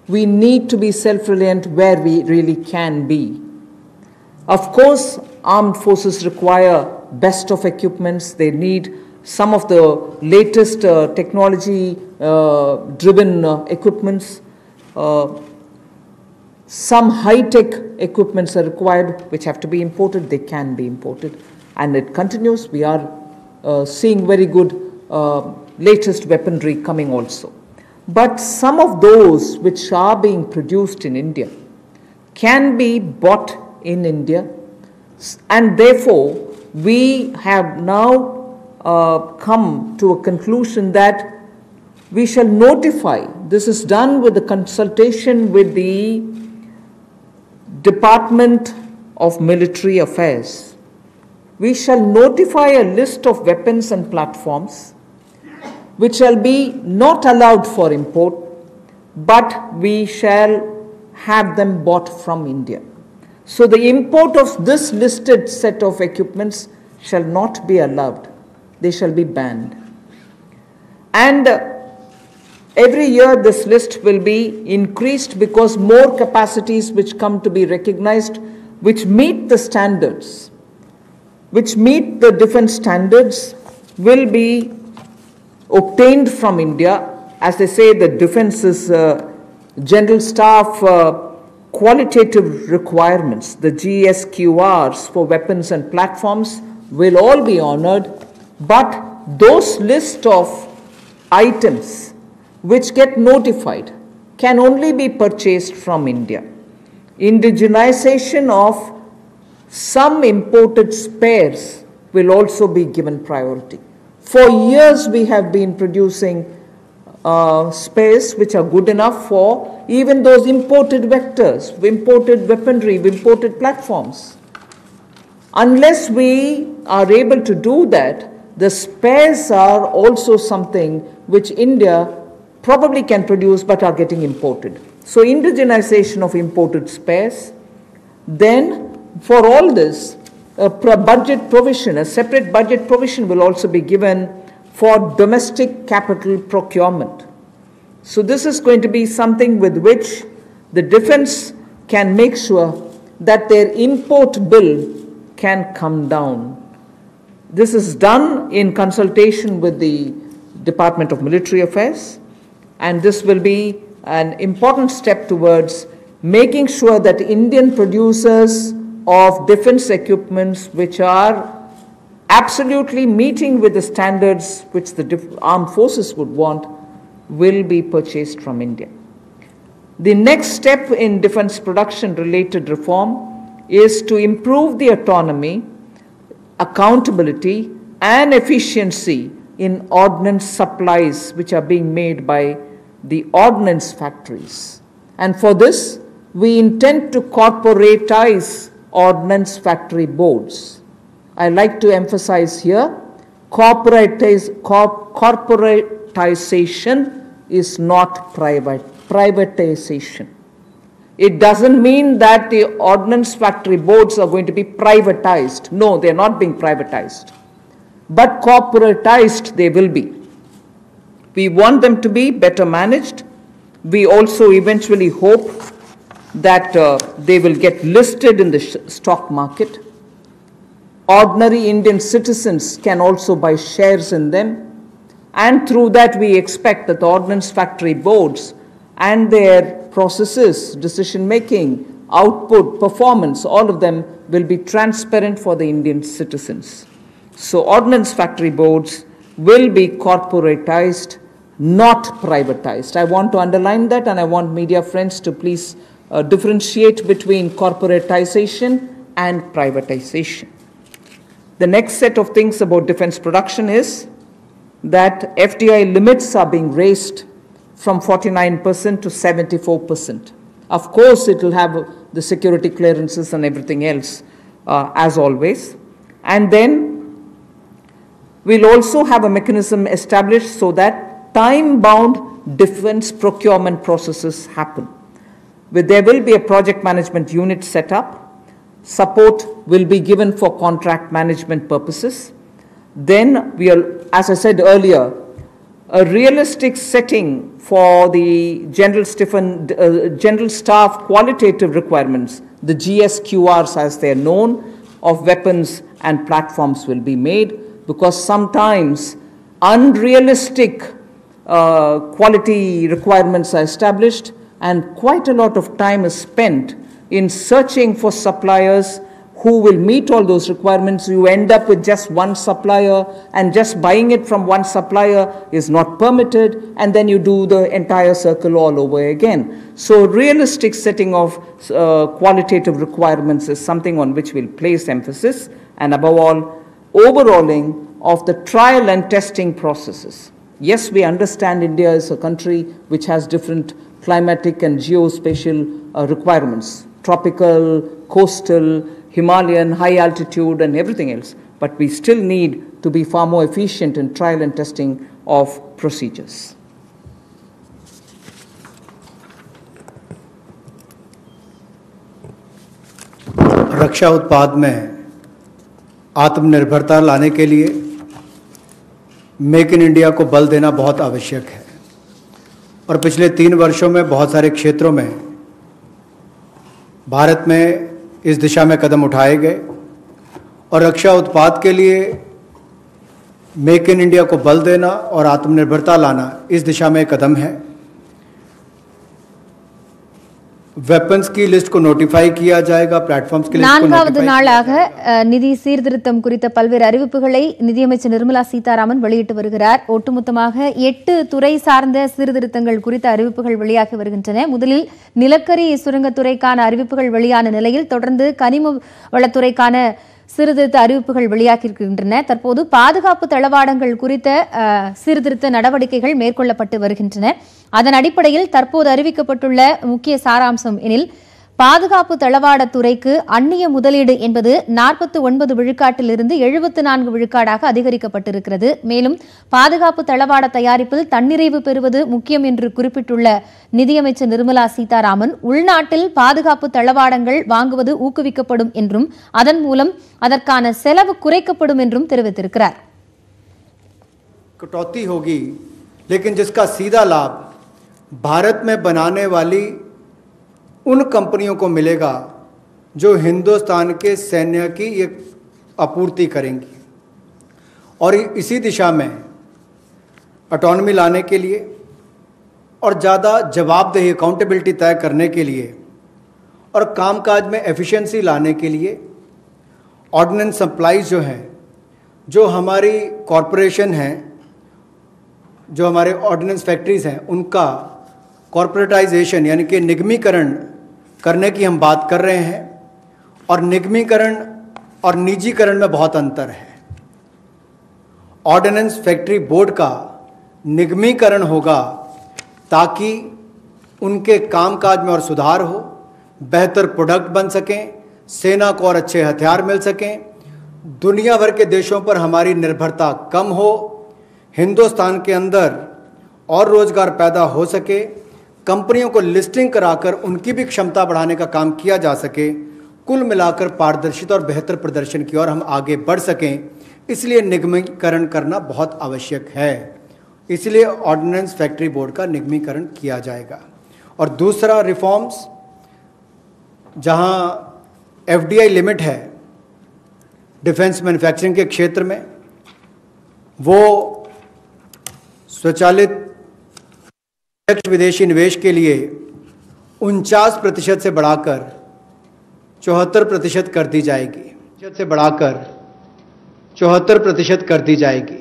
we need to be self-reliant where we really can be. Of course, armed forces require best of equipments. They need some of the latest technology driven equipments. Some high-tech equipments are required which have to be imported. They can be imported. And it continues. We are seeing very good latest weaponry coming also. But some of those which are being produced in India can be bought in India, and therefore we have now come to a conclusion that we shall notify. This is done with the consultation with the Department of Military Affairs. We shall notify a list of weapons and platforms which shall be not allowed for import, but we shall have them bought from India. So the import of this listed set of equipments shall not be allowed. They shall be banned. And every year this list will be increased because more capacities which come to be recognized, which meet the standards, which meet the defense standards, will be obtained from India. As they say, the defense is general staff qualitative requirements, the GSQRs for weapons and platforms will all be honored, but those list of items which get notified can only be purchased from India. Indigenization of some imported spares will also be given priority. For years we have been producing space which are good enough for even those imported vectors, imported weaponry, imported platforms. Unless we are able to do that, the spares are also something which India probably can produce but are getting imported. So indigenization of imported spares. Then for all this, a budget provision, a separate budget provision will also be given for domestic capital procurement. So this is going to be something with which the defense can make sure that their import bill can come down. This is done in consultation with the Department of Military Affairs, and this will be an important step towards making sure that Indian producers of defense equipments which are absolutely meeting with the standards which the armed forces would want will be purchased from India. The next step in defense production related reform is to improve the autonomy, accountability and efficiency in ordnance supplies which are being made by the ordnance factories. And for this, we intend to corporatize ordnance factory boards. I like to emphasize here, corporatization is not privatization. It doesn't mean that the ordnance factory boards are going to be privatized. No, they're not being privatized. But corporatized they will be. We want them to be better managed. We also eventually hope that they will get listed in the stock market. Ordinary Indian citizens can also buy shares in them. And through that we expect that the ordnance factory boards and their processes, decision making, output, performance, all of them will be transparent for the Indian citizens. So ordnance factory boards will be corporatized, not privatized. I want to underline that, and I want media friends to please differentiate between corporatization and privatization. The next set of things about defense production is that FDI limits are being raised from 49% to 74%. Of course, it will have the security clearances and everything else as always. And then we'll also have a mechanism established so that time-bound defense procurement processes happen. There will be a project management unit set up. Support will be given for contract management purposes. Then as I said earlier, a realistic setting for the General Staff qualitative requirements, the GSQRs as they are known, of weapons and platforms will be made, because sometimes unrealistic quality requirements are established and quite a lot of time is spent in searching for suppliers who will meet all those requirements. You end up with just one supplier, and just buying it from one supplier is not permitted, and then you do the entire circle all over again. So realistic setting of qualitative requirements is something on which we'll place emphasis, and above all, overhauling of the trial and testing processes. Yes, we understand India is a country which has different climatic and geospatial requirements, tropical, coastal, Himalayan, high altitude and everything else, but we still need to be far more efficient in trial and testing of procedures. रक्षा उत्पाद में आत्मनिर्भरता लाने के लिए make in India को बल देना बहुत आवश्यक है, और पिछले 3 वर्षों में बहुत सारे क्षेत्रों में भारत में इस दिशा में कदम उठाए गए, और रक्षा उत्पाद के लिए मेक इन इंडिया को बल देना और आत्मनिर्भरता लाना इस दिशा में कदम है। वेपन्स की लिस्ट को नोटिफाई किया जाएगा, प्लेटफॉर्म्स की लिस्ट को நான்காவது நாளாக நிதி சீர்திருத்தம் குறித்த பல்வேறு அறிவிப்புகளை நிதியமைச்சர் நிர்மலா சீதாராமன் வெளியிட்டு வருகிறார். ஒட்டுமொத்தமாக 8 துறை சார்ந்த சீர்திருத்தங்கள் குறித்த அறிவிப்புகள் வெளியாகி வருகின்றன. முதலில் நிலக்கரி சுரங்கத்துறைக்கான அறிவிப்புகள் வெளியான நிலையில் தொடர்ந்து கனிம வளத்துறைக்கான சீர்திருத்த அறிவிப்புகள் வெளியாகியிருக்கின்றன. தற்போது பாதுகாப்பு தளவாடங்கள் குறித்த சீர்திருத்த நடவடிக்கைகள் மேற்கொள்ளப்பட்டு வருகின்றன. அதன் அடிப்படையில் தற்போது அறிவிக்கப்பட்டுள்ள முக்கிய சாராம்சம் எனில், பாதுகாப்பு தளவாட துறைக்கு அந்நிய முதலீடு என்பது 49 விழுக்காட்டிலிருந்து 74 விழுக்காடாக அதிகரிக்கப்பட்டிருக்கிறது. மேலும் பாதுகாப்பு தளவாட தயாரிப்பில் தன்னிறைவு பெறுவது முக்கியம் என்று குறிப்பிட்டுள்ள நிதியமைச்சர் நிர்மலா சீதாராமன், உள்நாட்டில் பாதுகாப்பு தளவாடங்கள் வாங்குவது ஊக்குவிக்கப்படும் என்றும் அதன் மூலம் அதற்கான செலவு குறைக்கப்படும் என்றும் தெரிவித்திருக்கிறார். कटौती होगी, लेकिन जिसका सीधा लाभ भारत में बनाने वाली उन कंपनियों को मिलेगा जो हिंदुस्तान के सैन्य की एक आपूर्ति करेंगी। और इसी दिशा में ऑटोनॉमी लाने के लिए और ज़्यादा जवाबदेही अकाउंटेबिलिटी तय करने के लिए और कामकाज में एफिशिएंसी लाने के लिए ऑर्डिनेंस सप्लाईज जो हैं, जो हमारी कॉरपोरेशन हैं, जो हमारे ऑर्डिनेंस फैक्ट्रीज़ हैं, उनका कॉरपोरेटाइजेशन यानी कि निगमीकरण करने की हम बात कर रहे हैं। और निगमीकरण और निजीकरण में बहुत अंतर है। ऑर्डिनेंस फैक्ट्री बोर्ड का निगमीकरण होगा ताकि उनके कामकाज में और सुधार हो, बेहतर प्रोडक्ट बन सकें, सेना को और अच्छे हथियार मिल सकें, दुनिया भर के देशों पर हमारी निर्भरता कम हो, हिंदुस्तान के अंदर और रोज़गार पैदा हो सके, कंपनियों को लिस्टिंग कराकर उनकी भी क्षमता बढ़ाने का काम किया जा सके, कुल मिलाकर पारदर्शिता और बेहतर प्रदर्शन की ओर हम आगे बढ़ सकें। इसलिए निगमीकरण करना बहुत आवश्यक है। इसलिए ऑर्डिनेंस फैक्ट्री बोर्ड का निगमीकरण किया जाएगा। और दूसरा रिफॉर्म्स, जहां एफडीआई लिमिट है डिफेंस मैन्युफैक्चरिंग के क्षेत्र में, वो स्वचालित विदेशी निवेश के लिए 49% से बढ़ाकर 74% कर दी जाएगी। से बढ़ाकर 74% कर दी जाएगी।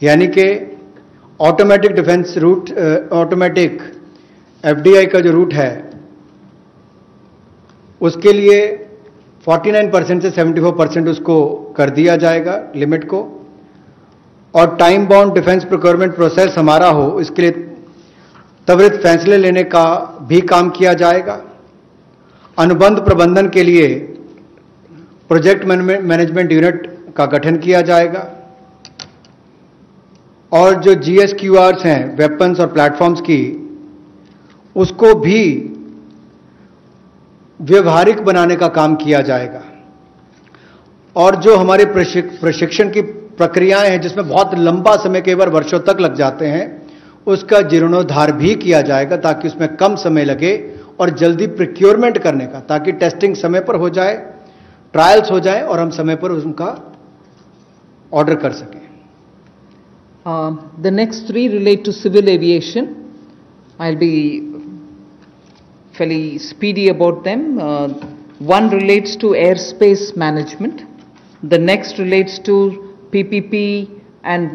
यानी कि automatic defence route, automatic FDI का जो रूट है, उसके लिए 49% से 74% उसको कर दिया जाएगा लिमिट को। और time bound defence procurement process हमारा हो, इसके लिए त्वरित फैसले लेने का भी काम किया जाएगा। अनुबंध प्रबंधन के लिए प्रोजेक्ट मैनेजमेंट यूनिट का गठन किया जाएगा। और जो GSQRs हैं वेपन्स और प्लेटफॉर्म्स की, उसको भी व्यवहारिक बनाने का काम किया जाएगा। और जो हमारे प्रशिक्षण की प्रक्रियाएं हैं, जिसमें बहुत लंबा समय, कई बार वर्षों तक लग जाते हैं, उसका जीर्णोद्धार भी किया जाएगा ताकि उसमें कम समय लगे और जल्दी प्रोक्योरमेंट करने का, ताकि टेस्टिंग समय पर हो जाए, ट्रायल्स हो जाए और हम समय पर उनका ऑर्डर कर सकें। The next three relate to civil aviation. I'll be fairly speedy about them. One relates to airspace management. The next relates to PPP and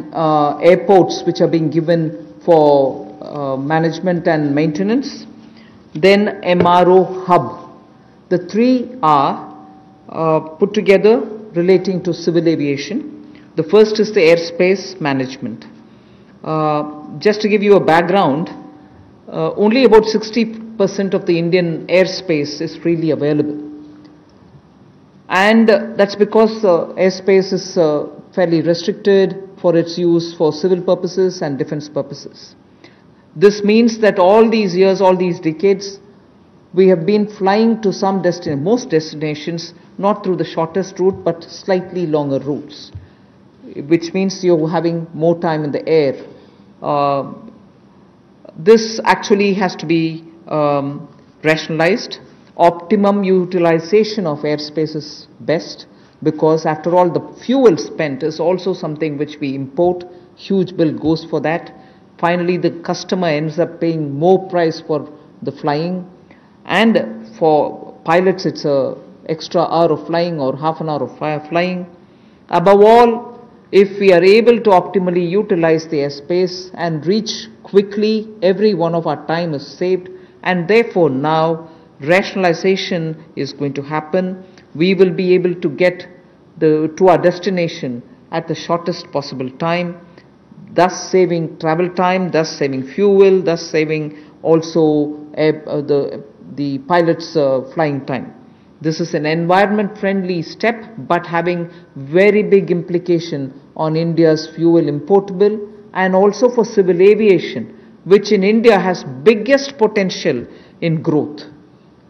airports which are being given for management and maintenance. Then MRO hub. The three are put together relating to civil aviation. The first is the airspace management. Just to give you a background, only about 60% of the Indian airspace is freely available. And that's because airspace is fairly restricted for its use for civil purposes and defense purposes. This means that all these years, all these decades, we have been flying to some most destinations, not through the shortest route, but slightly longer routes, which means you're having more time in the air. This actually has to be rationalized. Optimum utilization of airspace is best, because after all the fuel spent is also something which we import. Huge bill goes for that. Finally the customer ends up paying more price for the flying, and for pilots it's a extra hour of flying or half an hour of flying. Above all, if we are able to optimally utilize the airspace and reach quickly, every one of our time is saved, and therefore now rationalization is going to happen. we will be able to get to our destination at the shortest possible time, thus saving travel time, thus saving fuel, thus saving also the pilot's flying time. This is an environment-friendly step, but having very big implication on India's fuel import bill and also for civil aviation, which in India has biggest potential in growth.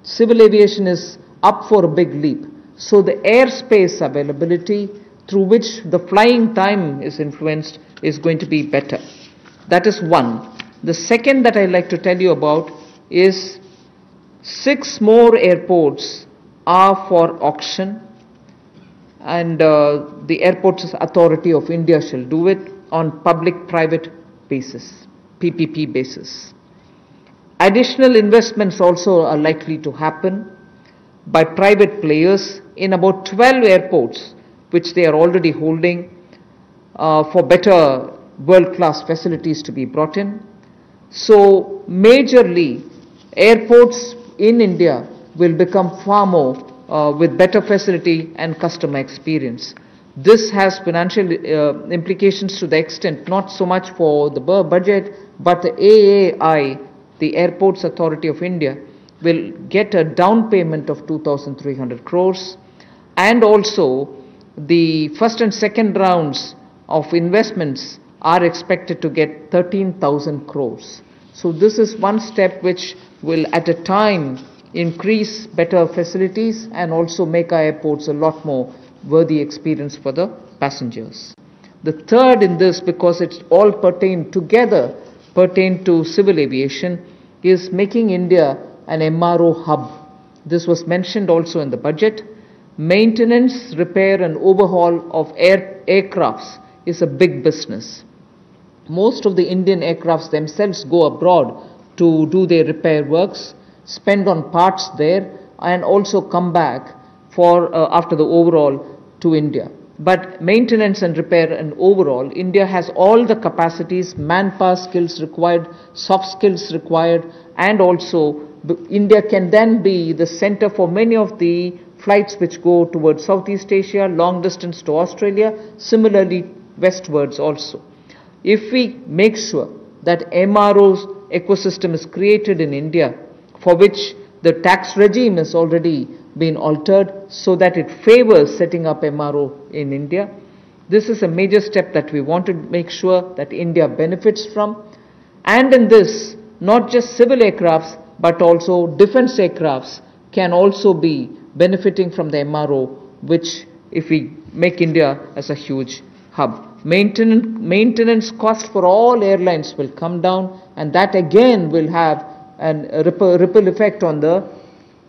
Civil aviation is up for a big leap. So the airspace availability through which the flying time is influenced is going to be better. That is one. The second that I'd like to tell you about is 6 more airports are for auction, and the Airports Authority of India shall do it on public-private basis, PPP basis. Additional investments also are likely to happen by private players in about 12 airports, which they are already holding, for better world-class facilities to be brought in. So majorly, airports in India will become far more with better facility and customer experience. This has financial implications to the extent not so much for the budget, but the AAI, the Airports Authority of India, will get a down payment of 2,300 crores, and also the first and second rounds of investments are expected to get 13,000 crores. So this is one step which will at a time increase better facilities and also make our airports a lot more worthy experience for the passengers. The third in this, because it's all pertain to civil aviation, is making India an MRO hub. This was mentioned also in the budget. Maintenance, repair and overhaul of aircrafts is a big business. Most of the Indian aircrafts themselves go abroad to do their repair works, spend on parts there, and also come back for after the overhaul to India. But maintenance and repair and overall, India has all the capacities, manpower skills required, soft skills required, and also India can then be the center for many of the flights which go towards Southeast Asia, long distance to Australia, similarly westwards also. If we make sure that MRO's ecosystem is created in India, for which the tax regime has already been altered so that it favors setting up MRO in India, this is a major step that we want to make sure that India benefits from. And in this, not just civil aircrafts, but also defense aircrafts can also be benefiting from the MRO, which if we make India as a huge hub. Maintenance cost for all airlines will come down, and that again will have a ripple effect on the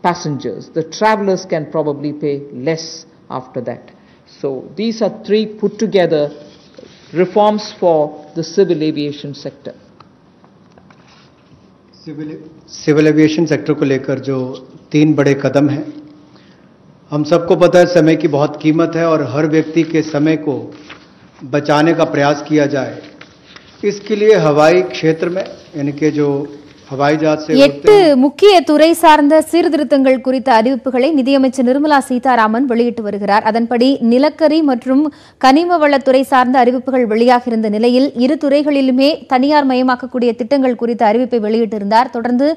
passengers. The travelers can probably pay less after that. So these are 3 put together reforms for the civil aviation sector. Civil aviation sector को लेकर जो 3 बड़े कदम हैं, हम सबको पता है समय की बहुत कीमत है और हर व्यक्ति के समय को बचाने का प्रयास किया जाए. इसके लिए हवाई क्षेत्र में यानी कि जो हवाई जहाज से 8 முக்கிய துறை சார்ந்த சீர்திருத்தங்கள் குறித்த அறிவிப்புகளை நிதியமைச்சர் நிர்மலா சீதாராமன் வெளியிட்டு வருகிறார். அதன்படி நிலக்கரி மற்றும் கனிம வளத்துறை சார்ந்த அறிவிப்புகள் வெளியாக இருந்த நிலையில் இரு துறைகளிலுமே தனியார் மயமாக்கக்கூடிய திட்டங்கள் குறித்த அறிவிப்பை வெளியிட்டிருந்தார். தொடர்ந்து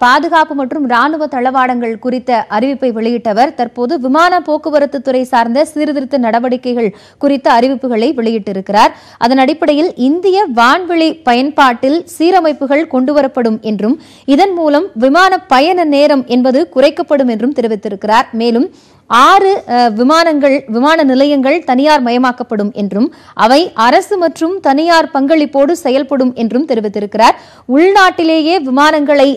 பாதுகாப்பு மற்றும் ராணுவ தளவாடங்கள் குறித்த அறிவிப்பை வெளியிட்டவர் தற்போது விமான போக்குவரத்து துறை சார்ந்த சீர்திருத்த நடவடிக்கைகள் குறித்த அறிவிப்புகளை வெளியிட்டிருக்கிறார். அதன் அடிப்படையில் இந்திய வான்வெளி பயன்பாட்டில் சீரமைப்புகள் கொண்டுவரப்படும் என்றும் இதன் மூலம் விமான பயண நேரம் என்பது குறைக்கப்படும் என்றும் தெரிவித்திருக்கிறார். மேலும் 6 விமான நிலையங்கள் தனியார் மயமாக்கப்படும் என்றும் அவை அரசு மற்றும் தனியார் பங்களிப்போடு செயல்படும் என்றும் தெரிவித்திருக்கிறார். உள்நாட்டிலேயே விமானங்களை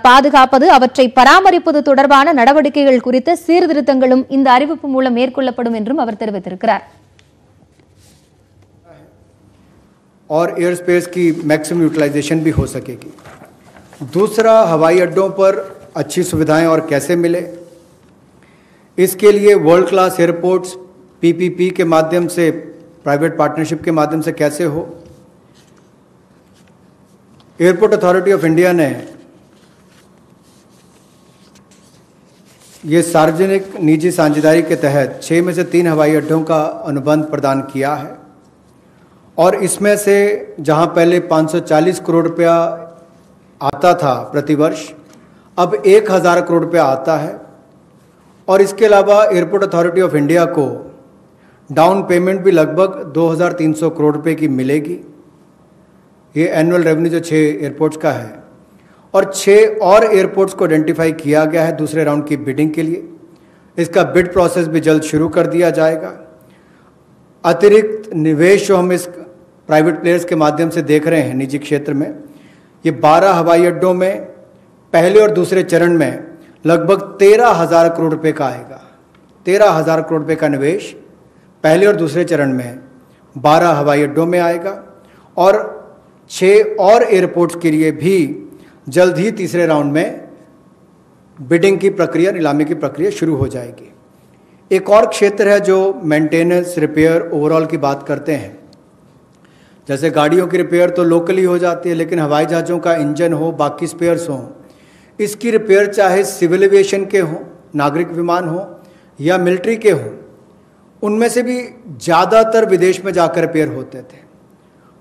பாதுகாப்பது, அவற்றை பராமரிப்பது தொடர்பான நடவடிக்கைகள் குறித்த சீர்திருத்தங்களும் இந்த அறிவிப்பு மூலம் மேற்கொள்ளப்படும் என்றும் அவர் தெரிவித்திருக்கிறார். और एयर स्पेस की मैक्सिमम यूटिलाइजेशन भी हो सकेगी. दूसरा, हवाई अड्डों पर अच्छी सुविधाएं और कैसे मिले, इसके लिए वर्ल्ड क्लास एयरपोर्ट्स पीपीपी के माध्यम से, प्राइवेट पार्टनरशिप के माध्यम से कैसे हो. एयरपोर्ट अथॉरिटी ऑफ इंडिया ने ये सार्वजनिक निजी साझेदारी के तहत 6 में से 3 हवाई अड्डों का अनुबंध प्रदान किया है और इसमें से जहां पहले 540 करोड़ रुपया आता था प्रतिवर्ष, अब 1000 करोड़ रुपया आता है। और इसके अलावा एयरपोर्ट अथॉरिटी ऑफ इंडिया को डाउन पेमेंट भी लगभग 2300 करोड़ रुपए की मिलेगी। ये एनुअल रेवेन्यू जो 6 एयरपोर्ट्स का है, और 6 और एयरपोर्ट्स को आइडेंटिफाई किया गया है दूसरे राउंड की बिडिंग के लिए। इसका बिड प्रोसेस भी जल्द शुरू कर दिया जाएगा। अतिरिक्त निवेश जो हम इस प्राइवेट प्लेयर्स के माध्यम से देख रहे हैं निजी क्षेत्र में, ये 12 हवाई अड्डों में पहले और दूसरे चरण में लगभग 13,000 करोड़ रुपए का आएगा। 13,000 करोड़ रुपए का निवेश पहले और दूसरे चरण में 12 हवाई अड्डों में आएगा और 6 और एयरपोर्ट्स के लिए भी जल्द ही तीसरे राउंड में बिडिंग की प्रक्रिया, नीलामी की प्रक्रिया शुरू हो जाएगी। एक और क्षेत्र है जो मेंटेनेंस, रिपेयर, ओवरऑल की बात करते हैं। जैसे गाड़ियों की रिपेयर तो लोकली हो जाती है, लेकिन हवाई जहाज़ों का इंजन हो, बाकी स्पेयर्स हों, इसकी रिपेयर चाहे सिविल एविएशन के हों, नागरिक विमान हो या मिलिट्री के हों, उनमें से भी ज़्यादातर विदेश में जाकर रिपेयर होते थे।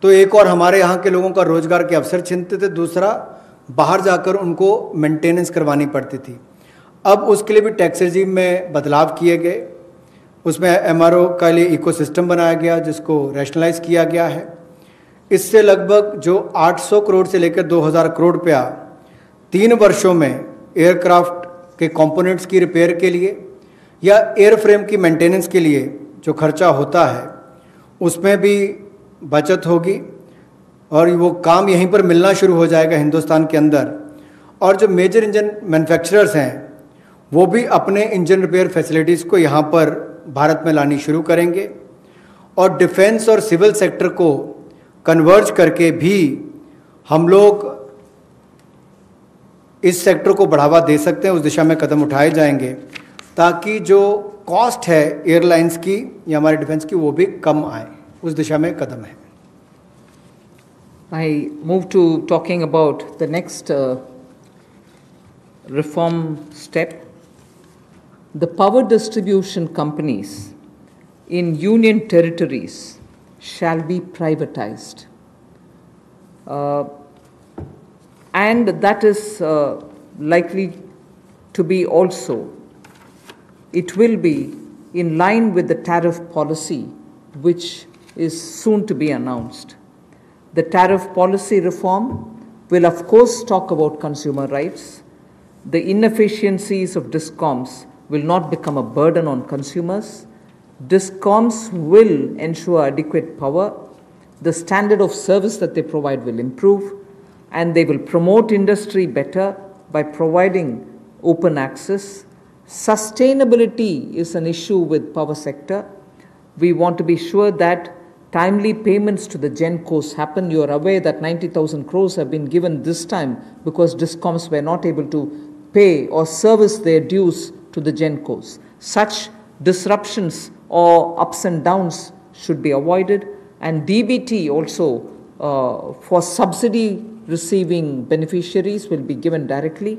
तो एक और हमारे यहाँ के लोगों का रोजगार के अवसर छिनते थे, दूसरा बाहर जाकर उनको मेंटेनेंस करवानी पड़ती थी। अब उसके लिए भी टैक्स रेजिम में बदलाव किए गए, उसमें एमआरओ का लिए इकोसिस्टम बनाया गया जिसको रैशनलाइज किया गया है। इससे लगभग जो 800 करोड़ से लेकर 2000 करोड़ रुपया 3 वर्षों में एयरक्राफ्ट के कंपोनेंट्स की रिपेयर के लिए या एयरफ्रेम की मेंटेनेंस के लिए जो खर्चा होता है उसमें भी बचत होगी और वो काम यहीं पर मिलना शुरू हो जाएगा हिंदुस्तान के अंदर। और जो मेजर इंजन मैन्युफैक्चरर्स हैं वो भी अपने इंजन रिपेयर फैसिलिटीज़ को यहाँ पर भारत में लानी शुरू करेंगे और डिफेंस और सिविल सेक्टर को कन्वर्ज करके भी हम लोग इस सेक्टर को बढ़ावा दे सकते हैं। उस दिशा में कदम उठाए जाएंगे ताकि जो कॉस्ट है एयरलाइंस की या हमारे डिफेंस की वो भी कम आए, उस दिशा में कदम है। I move to talking about the next reform step. The power distribution companies in union territories shall be privatized. And that is likely to be also, it will be in line with the tariff policy which is soon to be announced. The tariff policy reform will of course talk about consumer rights. The inefficiencies of DISCOMs will not become a burden on consumers. DISCOMs will ensure adequate power. The standard of service that they provide will improve, and they will promote industry better by providing open access. Sustainability is an issue with power sector. We want to be sure that timely payments to the GenCos happen. You are aware that 90,000 crores have been given this time because DISCOMs were not able to pay or service their dues to the GenCos. Such disruptions or ups and downs should be avoided, and DBT also for subsidy receiving beneficiaries will be given directly,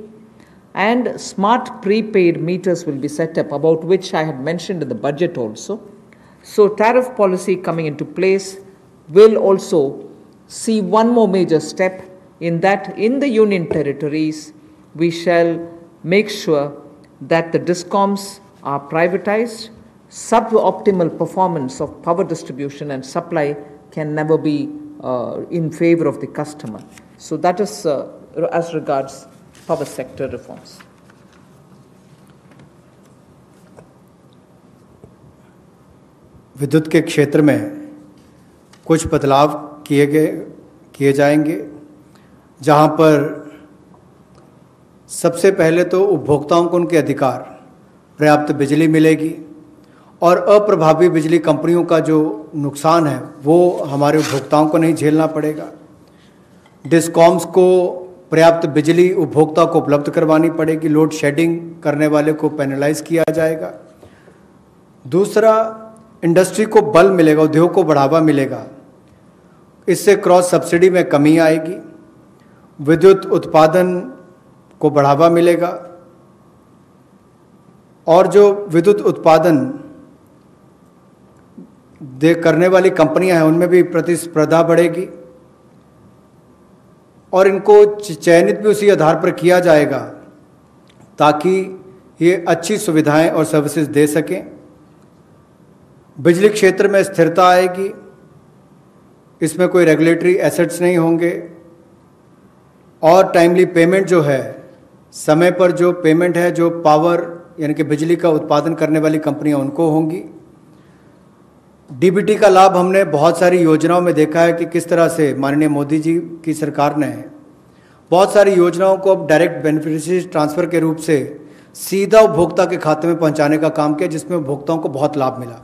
and smart prepaid meters will be set up, about which I had mentioned in the budget also. So tariff policy coming into place will also see one more major step, in that in the union territories we shall make sure that the DISCOMs are privatized. Suboptimal performance of power distribution and supply can never be in favor of the customer. So that is as regards power sector reforms. विद्युत के क्षेत्र में कुछ बदलाव किए जाएंगे, जहां पर सबसे पहले तो उपभोक्ताओं को उनके अधिकार, पर्याप्त बिजली मिलेगी और अप्रभावी बिजली कंपनियों का जो नुकसान है वो हमारे उपभोक्ताओं को नहीं झेलना पड़ेगा। डिस्कॉम्स को पर्याप्त बिजली उपभोक्ता को उपलब्ध करवानी पड़ेगी, लोड शेडिंग करने वाले को पेनलाइज किया जाएगा। दूसरा, इंडस्ट्री को बल मिलेगा, उद्योग को बढ़ावा मिलेगा, इससे क्रॉस सब्सिडी में कमी आएगी, विद्युत उत्पादन को बढ़ावा मिलेगा। और जो विद्युत उत्पादन करने वाली कंपनियां हैं उनमें भी प्रतिस्पर्धा बढ़ेगी और इनको चयनित भी उसी आधार पर किया जाएगा ताकि ये अच्छी सुविधाएं और सर्विसेज दे सकें। बिजली क्षेत्र में स्थिरता आएगी, इसमें कोई रेगुलेटरी एसेट्स नहीं होंगे और टाइमली पेमेंट जो है, समय पर जो पेमेंट है, जो पावर यानी कि बिजली का उत्पादन करने वाली कंपनियां उनको होंगी। डीबीटी का लाभ हमने बहुत सारी योजनाओं में देखा है कि किस तरह से माननीय मोदी जी की सरकार ने बहुत सारी योजनाओं को अब डायरेक्ट बेनिफिशियरी ट्रांसफ़र के रूप से सीधा उपभोक्ता के खाते में पहुंचाने का काम किया, जिसमें उपभोक्ताओं को बहुत लाभ मिला।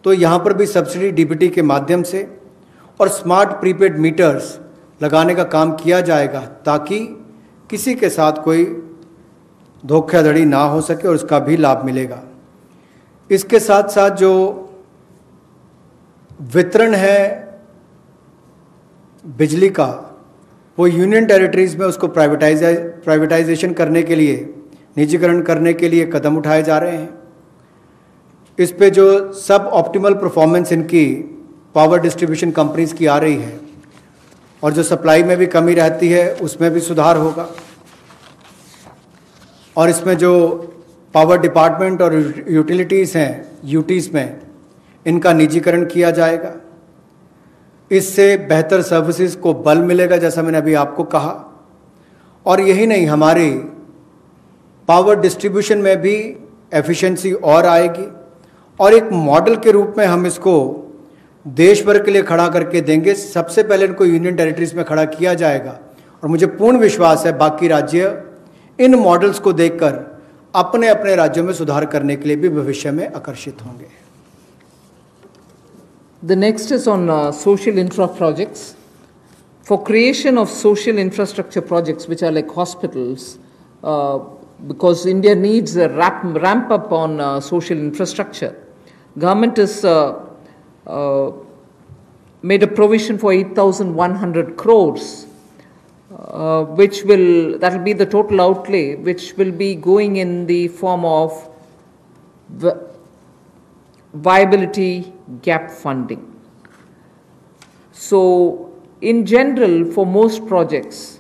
तो यहाँ पर भी सब्सिडी डीबीटी के माध्यम से और स्मार्ट प्रीपेड मीटर्स लगाने का काम किया जाएगा ताकि किसी के साथ कोई धोखाधड़ी ना हो सके और उसका भी लाभ मिलेगा। इसके साथ साथ जो वितरण है बिजली का, वो यूनियन टेरिटरीज में उसको प्राइवेटाइजेशन करने के लिए, निजीकरण करने के लिए कदम उठाए जा रहे हैं। इस पे जो सब ऑप्टिमल परफॉर्मेंस इनकी पावर डिस्ट्रीब्यूशन कंपनीज की आ रही है और जो सप्लाई में भी कमी रहती है उसमें भी सुधार होगा और इसमें जो पावर डिपार्टमेंट और यूटिलिटीज़ हैं, यूटीज़ में, इनका निजीकरण किया जाएगा। इससे बेहतर सर्विसेज को बल मिलेगा, जैसा मैंने अभी आपको कहा। और यही नहीं, हमारी पावर डिस्ट्रीब्यूशन में भी एफिशिएंसी और आएगी और एक मॉडल के रूप में हम इसको देश भर के लिए खड़ा करके देंगे। सबसे पहले इनको यूनियन टेरिटरीज में खड़ा किया जाएगा और मुझे पूर्ण विश्वास है बाकी राज्य इन मॉडल्स को देखकर अपने अपने राज्यों में सुधार करने के लिए भी भविष्य में आकर्षित होंगे। The next is on social infra projects. For creation of social infrastructure projects, which are like hospitals, because India needs a ramp up on social infrastructure, government has made a provision for 8,100 crores, that will be the total outlay, which will be going in the form of viability gap funding. So in general, for most projects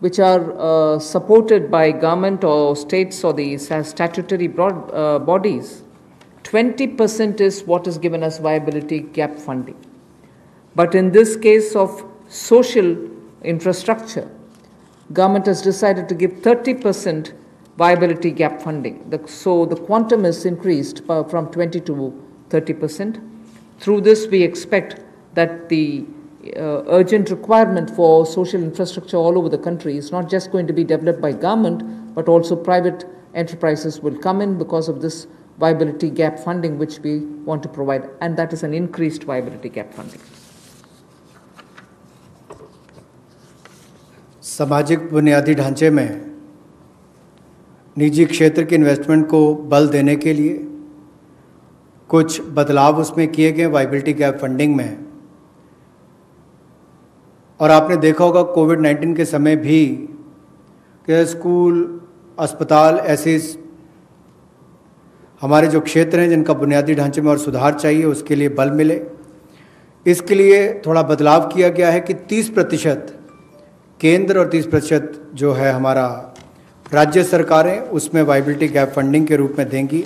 which are supported by government or states or the statutory bodies, 20% is what is given as viability gap funding. But in this case of social infrastructure, government has decided to give 30% viability gap funding. So the quantum is increased from 20 to 30%. Through this, we expect that the urgent requirement for social infrastructure all over the country is not just going to be developed by government, but also private enterprises will come in because of this viability gap funding which we want to provide, and that is an increased viability gap funding. सामाजिक बुनियादी ढांचे में निजी क्षेत्र के investment को बल देने के लिए कुछ बदलाव उसमें किए गए वायबिलिटी गैप फंडिंग में। और आपने देखा होगा कोविड-19 के समय भी कि स्कूल, अस्पताल, ऐसे हमारे जो क्षेत्र हैं जिनका बुनियादी ढांचे में और सुधार चाहिए, उसके लिए बल मिले। इसके लिए थोड़ा बदलाव किया गया है कि 30% केंद्र और 30% जो है हमारा राज्य सरकारें उसमें वायबिलिटी गैप फंडिंग के रूप में देंगी।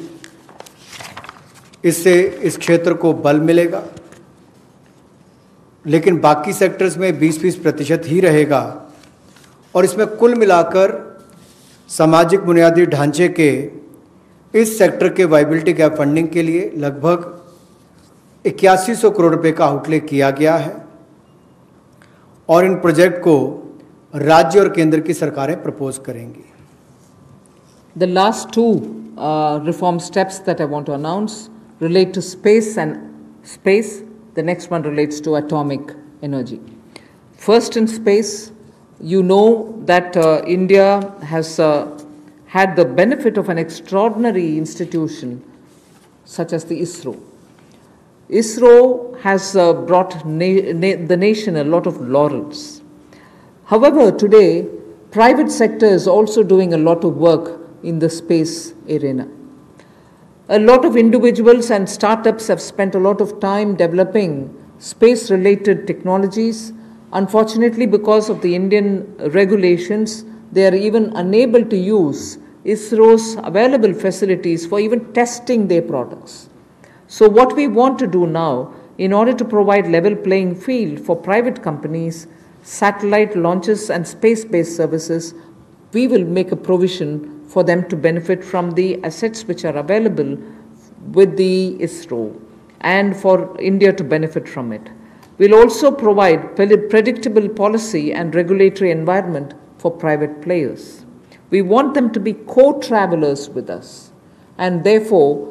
इससे इस क्षेत्र को बल मिलेगा, लेकिन बाकी सेक्टर्स में 20% ही रहेगा और इसमें कुल मिलाकर सामाजिक बुनियादी ढांचे के इस सेक्टर के वायबिलिटी गैप फंडिंग के लिए लगभग 8100 करोड़ रुपए का आउटले किया गया है और इन प्रोजेक्ट को राज्य और केंद्र की सरकारें प्रपोज करेंगी। The last two reform steps that I want to announce relate to space and space. The next one relates to atomic energy. First, in space, you know that India has had the benefit of an extraordinary institution such as the ISRO. ISRO has brought the nation a lot of laurels. However, today, private sector is also doing a lot of work in the space arena. A lot of individuals and startups have spent a lot of time developing space-related technologies. Unfortunately, because of the Indian regulations, they are even unable to use ISRO's available facilities for even testing their products. So what we want to do now, in order to provide level playing field for private companies, satellite launches and space-based services, we will make a provision for them to benefit from the assets which are available with the ISRO and for India to benefit from it. We'll also provide predictable policy and regulatory environment for private players. We want them to be co-travelers with us, and therefore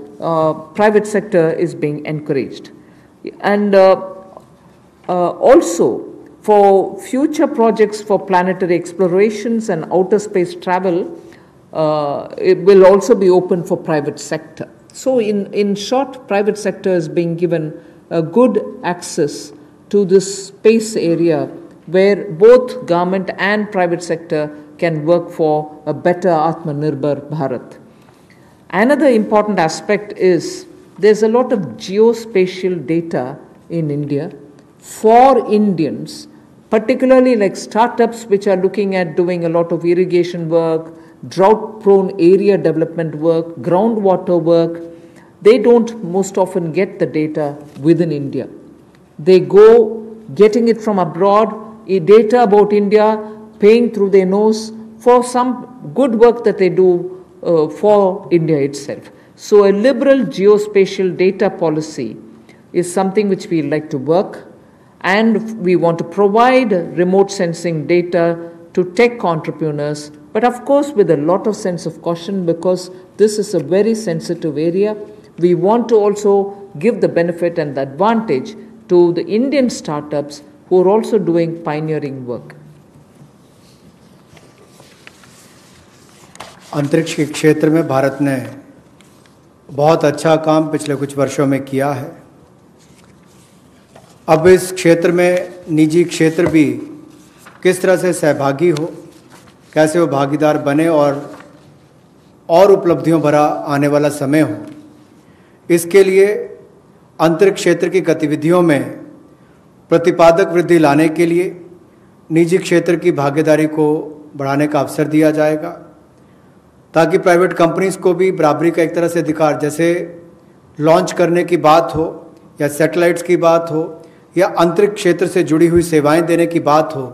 private sector is being encouraged. And also for future projects for planetary explorations and outer space travel, it will also be open for private sector. So in short, private sector is being given a good access to this space area where both government and private sector can work for a better Atmanirbhar Bharat. Another important aspect is there's a lot of geospatial data in India for Indians, particularly like startups which are looking at doing a lot of irrigation work, drought-prone area development work, groundwater work. They don't most often get the data within India. They go getting it from abroad, data about India, paying through their nose for some good work that they do for India itself. So a liberal geospatial data policy is something which we like to work, and we want to provide remote sensing data to tech entrepreneurs, but of course with a lot of sense of caution, because this is a very sensitive area. We want to also give the benefit and the advantage to the Indian startups who are also doing pioneering work. अंतरिक्ष के क्षेत्र में भारत ने बहुत अच्छा काम पिछले कुछ वर्षों में किया है। अब इस क्षेत्र में निजी क्षेत्र भी किस तरह से सहभागी हो, कैसे वो भागीदार बने और उपलब्धियों भरा आने वाला समय हो, इसके लिए अंतरिक्ष क्षेत्र की गतिविधियों में प्रतिपादक वृद्धि लाने के लिए निजी क्षेत्र की भागीदारी को बढ़ाने का अवसर दिया जाएगा, ताकि प्राइवेट कंपनीज को भी बराबरी का एक तरह से अधिकार, जैसे लॉन्च करने की बात हो या सैटेलाइट्स की बात हो या अंतरिक्ष क्षेत्र से जुड़ी हुई सेवाएं देने की बात हो,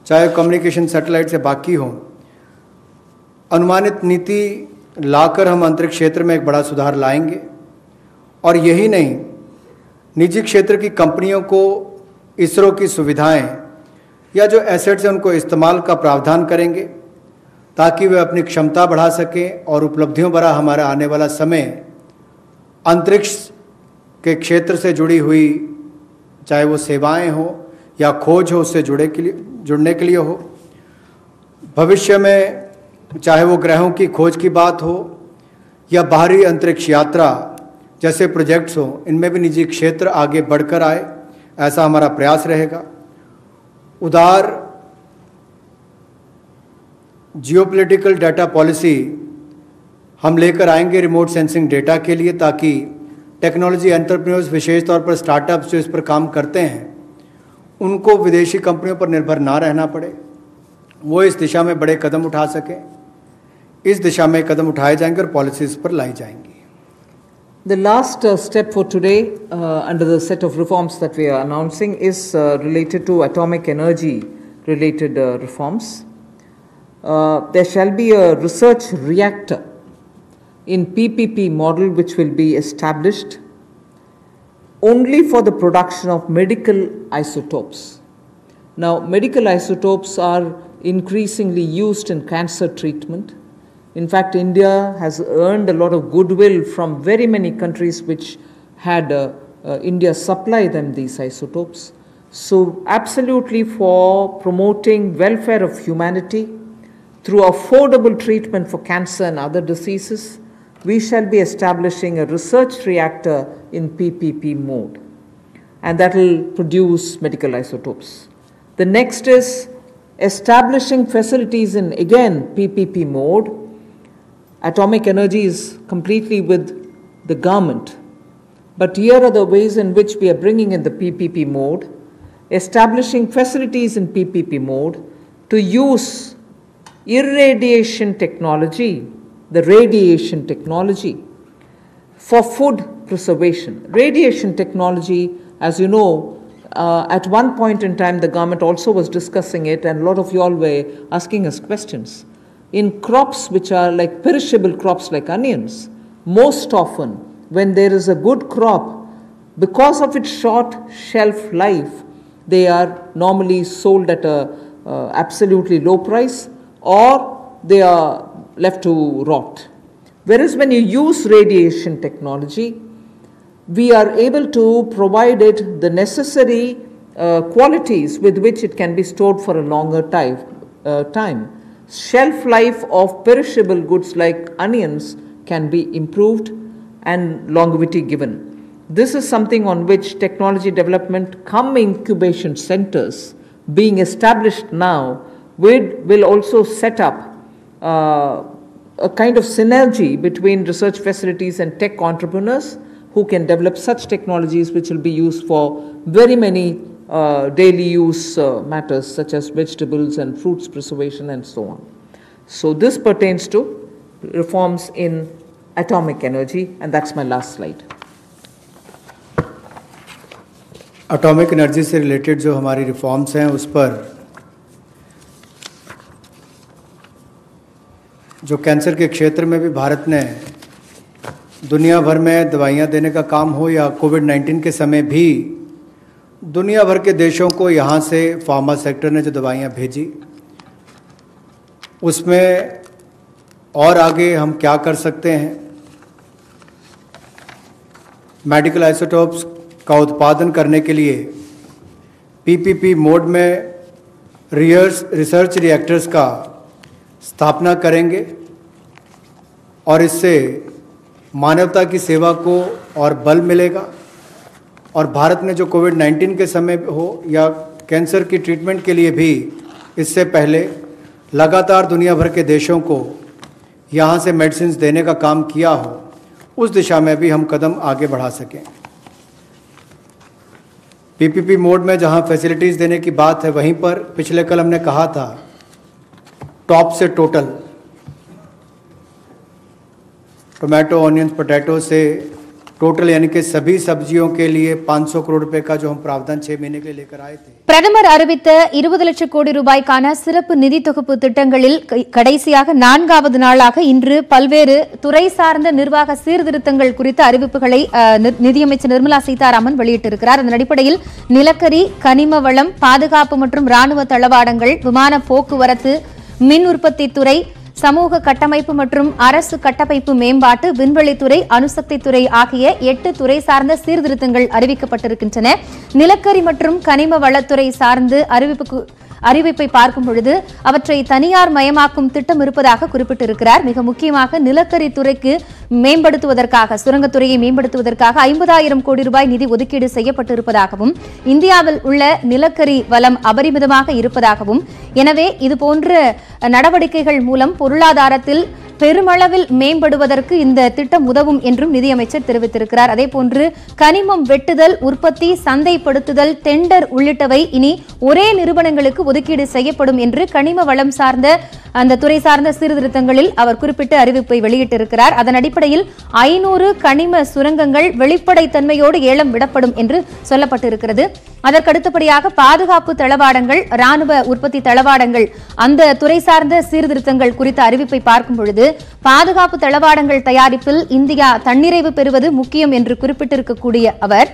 चाहे कम्युनिकेशन सैटेलाइट से बाकी हो, अनुमानित नीति लाकर हम अंतरिक्ष क्षेत्र में एक बड़ा सुधार लाएंगे। और यही नहीं, निजी क्षेत्र की कंपनियों को इसरो की सुविधाएं या जो एसेट्स हैं उनको इस्तेमाल का प्रावधान करेंगे, ताकि वे अपनी क्षमता बढ़ा सकें और उपलब्धियों भरा हमारा आने वाला समय अंतरिक्ष के क्षेत्र से जुड़ी हुई, चाहे वो सेवाएं हो या खोज हो, उससे जुड़ने के लिए हो। भविष्य में चाहे वो ग्रहों की खोज की बात हो या बाहरी अंतरिक्ष यात्रा जैसे प्रोजेक्ट्स हो, इनमें भी निजी क्षेत्र आगे बढ़कर आए, ऐसा हमारा प्रयास रहेगा। उदार जियोपॉलिटिकल डाटा पॉलिसी हम लेकर आएंगे रिमोट सेंसिंग डेटा के लिए, ताकि टेक्नोलॉजी एंटरप्रेन्योर्स, विशेष तौर पर स्टार्टअप्स जो इस पर काम करते हैं, उनको विदेशी कंपनियों पर निर्भर ना रहना पड़े, वो इस दिशा में बड़े कदम उठा सकें। इस दिशा में कदम उठाए जाएंगे और पॉलिसीज पर लाई जाएंगी। The last step for today under the set of reforms that we are announcing is related to atomic energy related reforms. There shall be a research reactor in PPP model which will be established only for the production of medical isotopes. Now, medical isotopes are increasingly used in cancer treatment. In fact, India has earned a lot of goodwill from very many countries which had India supply them these isotopes. So absolutely for promoting welfare of humanity through affordable treatment for cancer and other diseases, we shall be establishing a research reactor in PPP mode, and that will produce medical isotopes. The next is establishing facilities in, again, PPP mode atomic energy is completely with the government. But here are the ways in which we are bringing in the PPP mode, establishing facilities in PPP mode to use irradiation technology, the radiation technology, for food preservation. Radiation technology, as you know, at one point in time the government also was discussing it, and a lot of you all were asking us questions. In crops which are like perishable crops like onions, most often when there is a good crop, because of its short shelf life, they are normally sold at a absolutely low price, or they are left to rot. Whereas when you use radiation technology, we are able to provide it the necessary qualities with which it can be stored for a longer time. Shelf life of perishable goods like onions can be improved and longevity given. This is something on which technology development cum incubation centers being established now will also set up a kind of synergy between research facilities and tech entrepreneurs who can develop such technologies which will be used for very many daily use matters such as vegetables and fruits preservation and so on. So this pertains to reforms in atomic energy, and that's my last slide. Atomic energy से related जो हमारी reforms हैं उस पर जो cancer के क्षेत्र में भी भारत ने दुनिया भर में दवाइयाँ देने का काम हो, या कोविड-19 के समय भी दुनिया भर के देशों को यहाँ से फार्मा सेक्टर ने जो दवाइयाँ भेजी, उसमें और आगे हम क्या कर सकते हैं। मेडिकल आइसोटोप्स का उत्पादन करने के लिए पीपीपी मोड में रिसर्च रिएक्टर्स का स्थापना करेंगे, और इससे मानवता की सेवा को और बल मिलेगा। और भारत ने जो कोविड-19 के समय हो या कैंसर की ट्रीटमेंट के लिए भी इससे पहले लगातार दुनिया भर के देशों को यहाँ से मेडिसिन देने का काम किया हो, उस दिशा में भी हम कदम आगे बढ़ा सकें। पीपीपी मोड में जहाँ फैसिलिटीज़ देने की बात है, वहीं पर पिछले कल हमने कहा था टॉप से टोटल, टोमेटो, ऑनियन, पोटैटो से टोटल यानी कि सभी सब्जियों के लिए 500 करोड़ रुपए का जो हम प्रावधान 6 महीने के लिए लेकर आए थे। பிரதமர் அறிவித்த 20 லட்சம் கோடி ரூபாய்க்கான சிறப்பு நிதி தொகுப்பு திட்டங்களில் கடைசியாக 4வது நாளாக இன்று பல்வேறு துறை சார்ந்த நிர்வாக சீர்திருத்தங்கள் குறித்த அறிவிப்புகளை நிதியமைச்சர் நிர்மலா சீதாராமன் வெளியிட்டிருக்கிறார். அதன் அடிப்படையில் நிலக்கரி, கனிம வளம், பாதுகாப்பு மற்றும் ராணுவ தளவாடங்கள், விமான போக்குவரத்து, மின் உற்பத்தி துறை, சமூக கட்டமைப்பு மற்றும் அரசு கட்டமைப்பு மேம்பாட்டு, விண்வெளித்துறை, அணுசக்தித்துறை ஆகிய 8 துறை சார்ந்த சீர்திருத்தங்கள் அறிவிக்கப்பட்டிருக்கின்றன. நிலக்கரி மற்றும் கனிம வளத்துறை சார்ந்து அறிவிப்பை பார்க்கும் பொழுது அவற்றை தனியார் மயமாக்கும் திட்டம் இருப்பதாக குறிப்பிட்டிருக்கிறார். மிக முக்கியமாக நிலக்கரி துறைக்கு மேம்படுத்துவதற்காக, சுரங்கத்துறையை மேம்படுத்துவதற்காக 50,000 கோடி ரூபாய் நிதி ஒதுக்கீடு செய்யப்பட்டிருப்பதாகவும், இந்தியாவில் உள்ள நிலக்கரி வளம் அபரிமிதமாக இருப்பதாகவும், எனவே இதுபோன்ற நடவடிக்கைகள் மூலம் பொருளாதாரத்தில் பெருமளவில் மேம்படுவதற்கு இந்த திட்டம் உதவும் என்றும் நிதியமைச்சர் தெரிவித்திருக்கிறார். அதேபோன்று கனிமம் வெட்டுதல், உற்பத்தி, சந்தைப்படுத்துதல், டெண்டர் உள்ளிட்டவை இனி ஒரே நிறுவனங்களுக்கு ஒதுக்கீடு செய்யப்படும் என்று கனிம வளம் சார்ந்த அந்த துறை சார்ந்த சீர்திருத்தங்களில் அவர் குறிப்பிட்ட அறிவிப்பை வெளியிட்டிருக்கிறார். அதன் அடிப்படையில் 500 கனிம சுரங்கங்கள் வெளிப்படைத்தன்மையோடு ஏலம் விடப்படும் என்று சொல்லப்பட்டிருக்கிறது. அதற்கடுத்தபடியாக பாதுகாப்பு தளவாடங்கள், ராணுவ உற்பத்தி தளவாடங்கள், அந்த துறை சார்ந்த சீர்திருத்தங்கள் குறித்த அறிவிப்பை பார்க்கும் பொழுது பாதுகாப்பு தளவாடங்கள் தயாரிப்பில் இந்தியா தன்னிறைவு பெறுவது முக்கியம் என்று குறிப்பிட்டிருக்கக்கூடிய அவர்,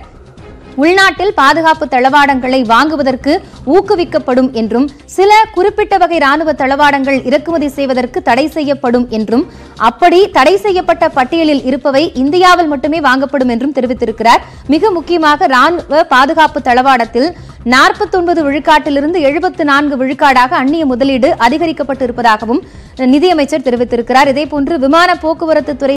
உள்நாட்டில் பாதுகாப்பு தளவாடங்களை வாங்குவதற்கு ஊக்குவிக்கப்படும் என்றும், சில குறிப்பிட்ட வகை ராணுவ தளவாடங்கள் இறக்குமதி செய்வதற்கு தடை செய்யப்படும் என்றும், அப்படி தடை செய்யப்பட்ட பட்டியலில் இருப்பவை இந்தியாவில் மட்டுமே வாங்கப்படும் என்றும் தெரிவித்திருக்கிறார். மிக முக்கியமாக ராணுவ பாதுகாப்பு தளவாடத்தில் 49 விழுக்காட்டிலிருந்து 74 விழுக்காடாக அந்நிய முதலீடு அதிகரிக்கப்பட்டிருப்பதாகவும் நிதியமைச்சர் தெரிவித்திருக்கிறார். இதேபோன்று விமான போக்குவரத்து துறை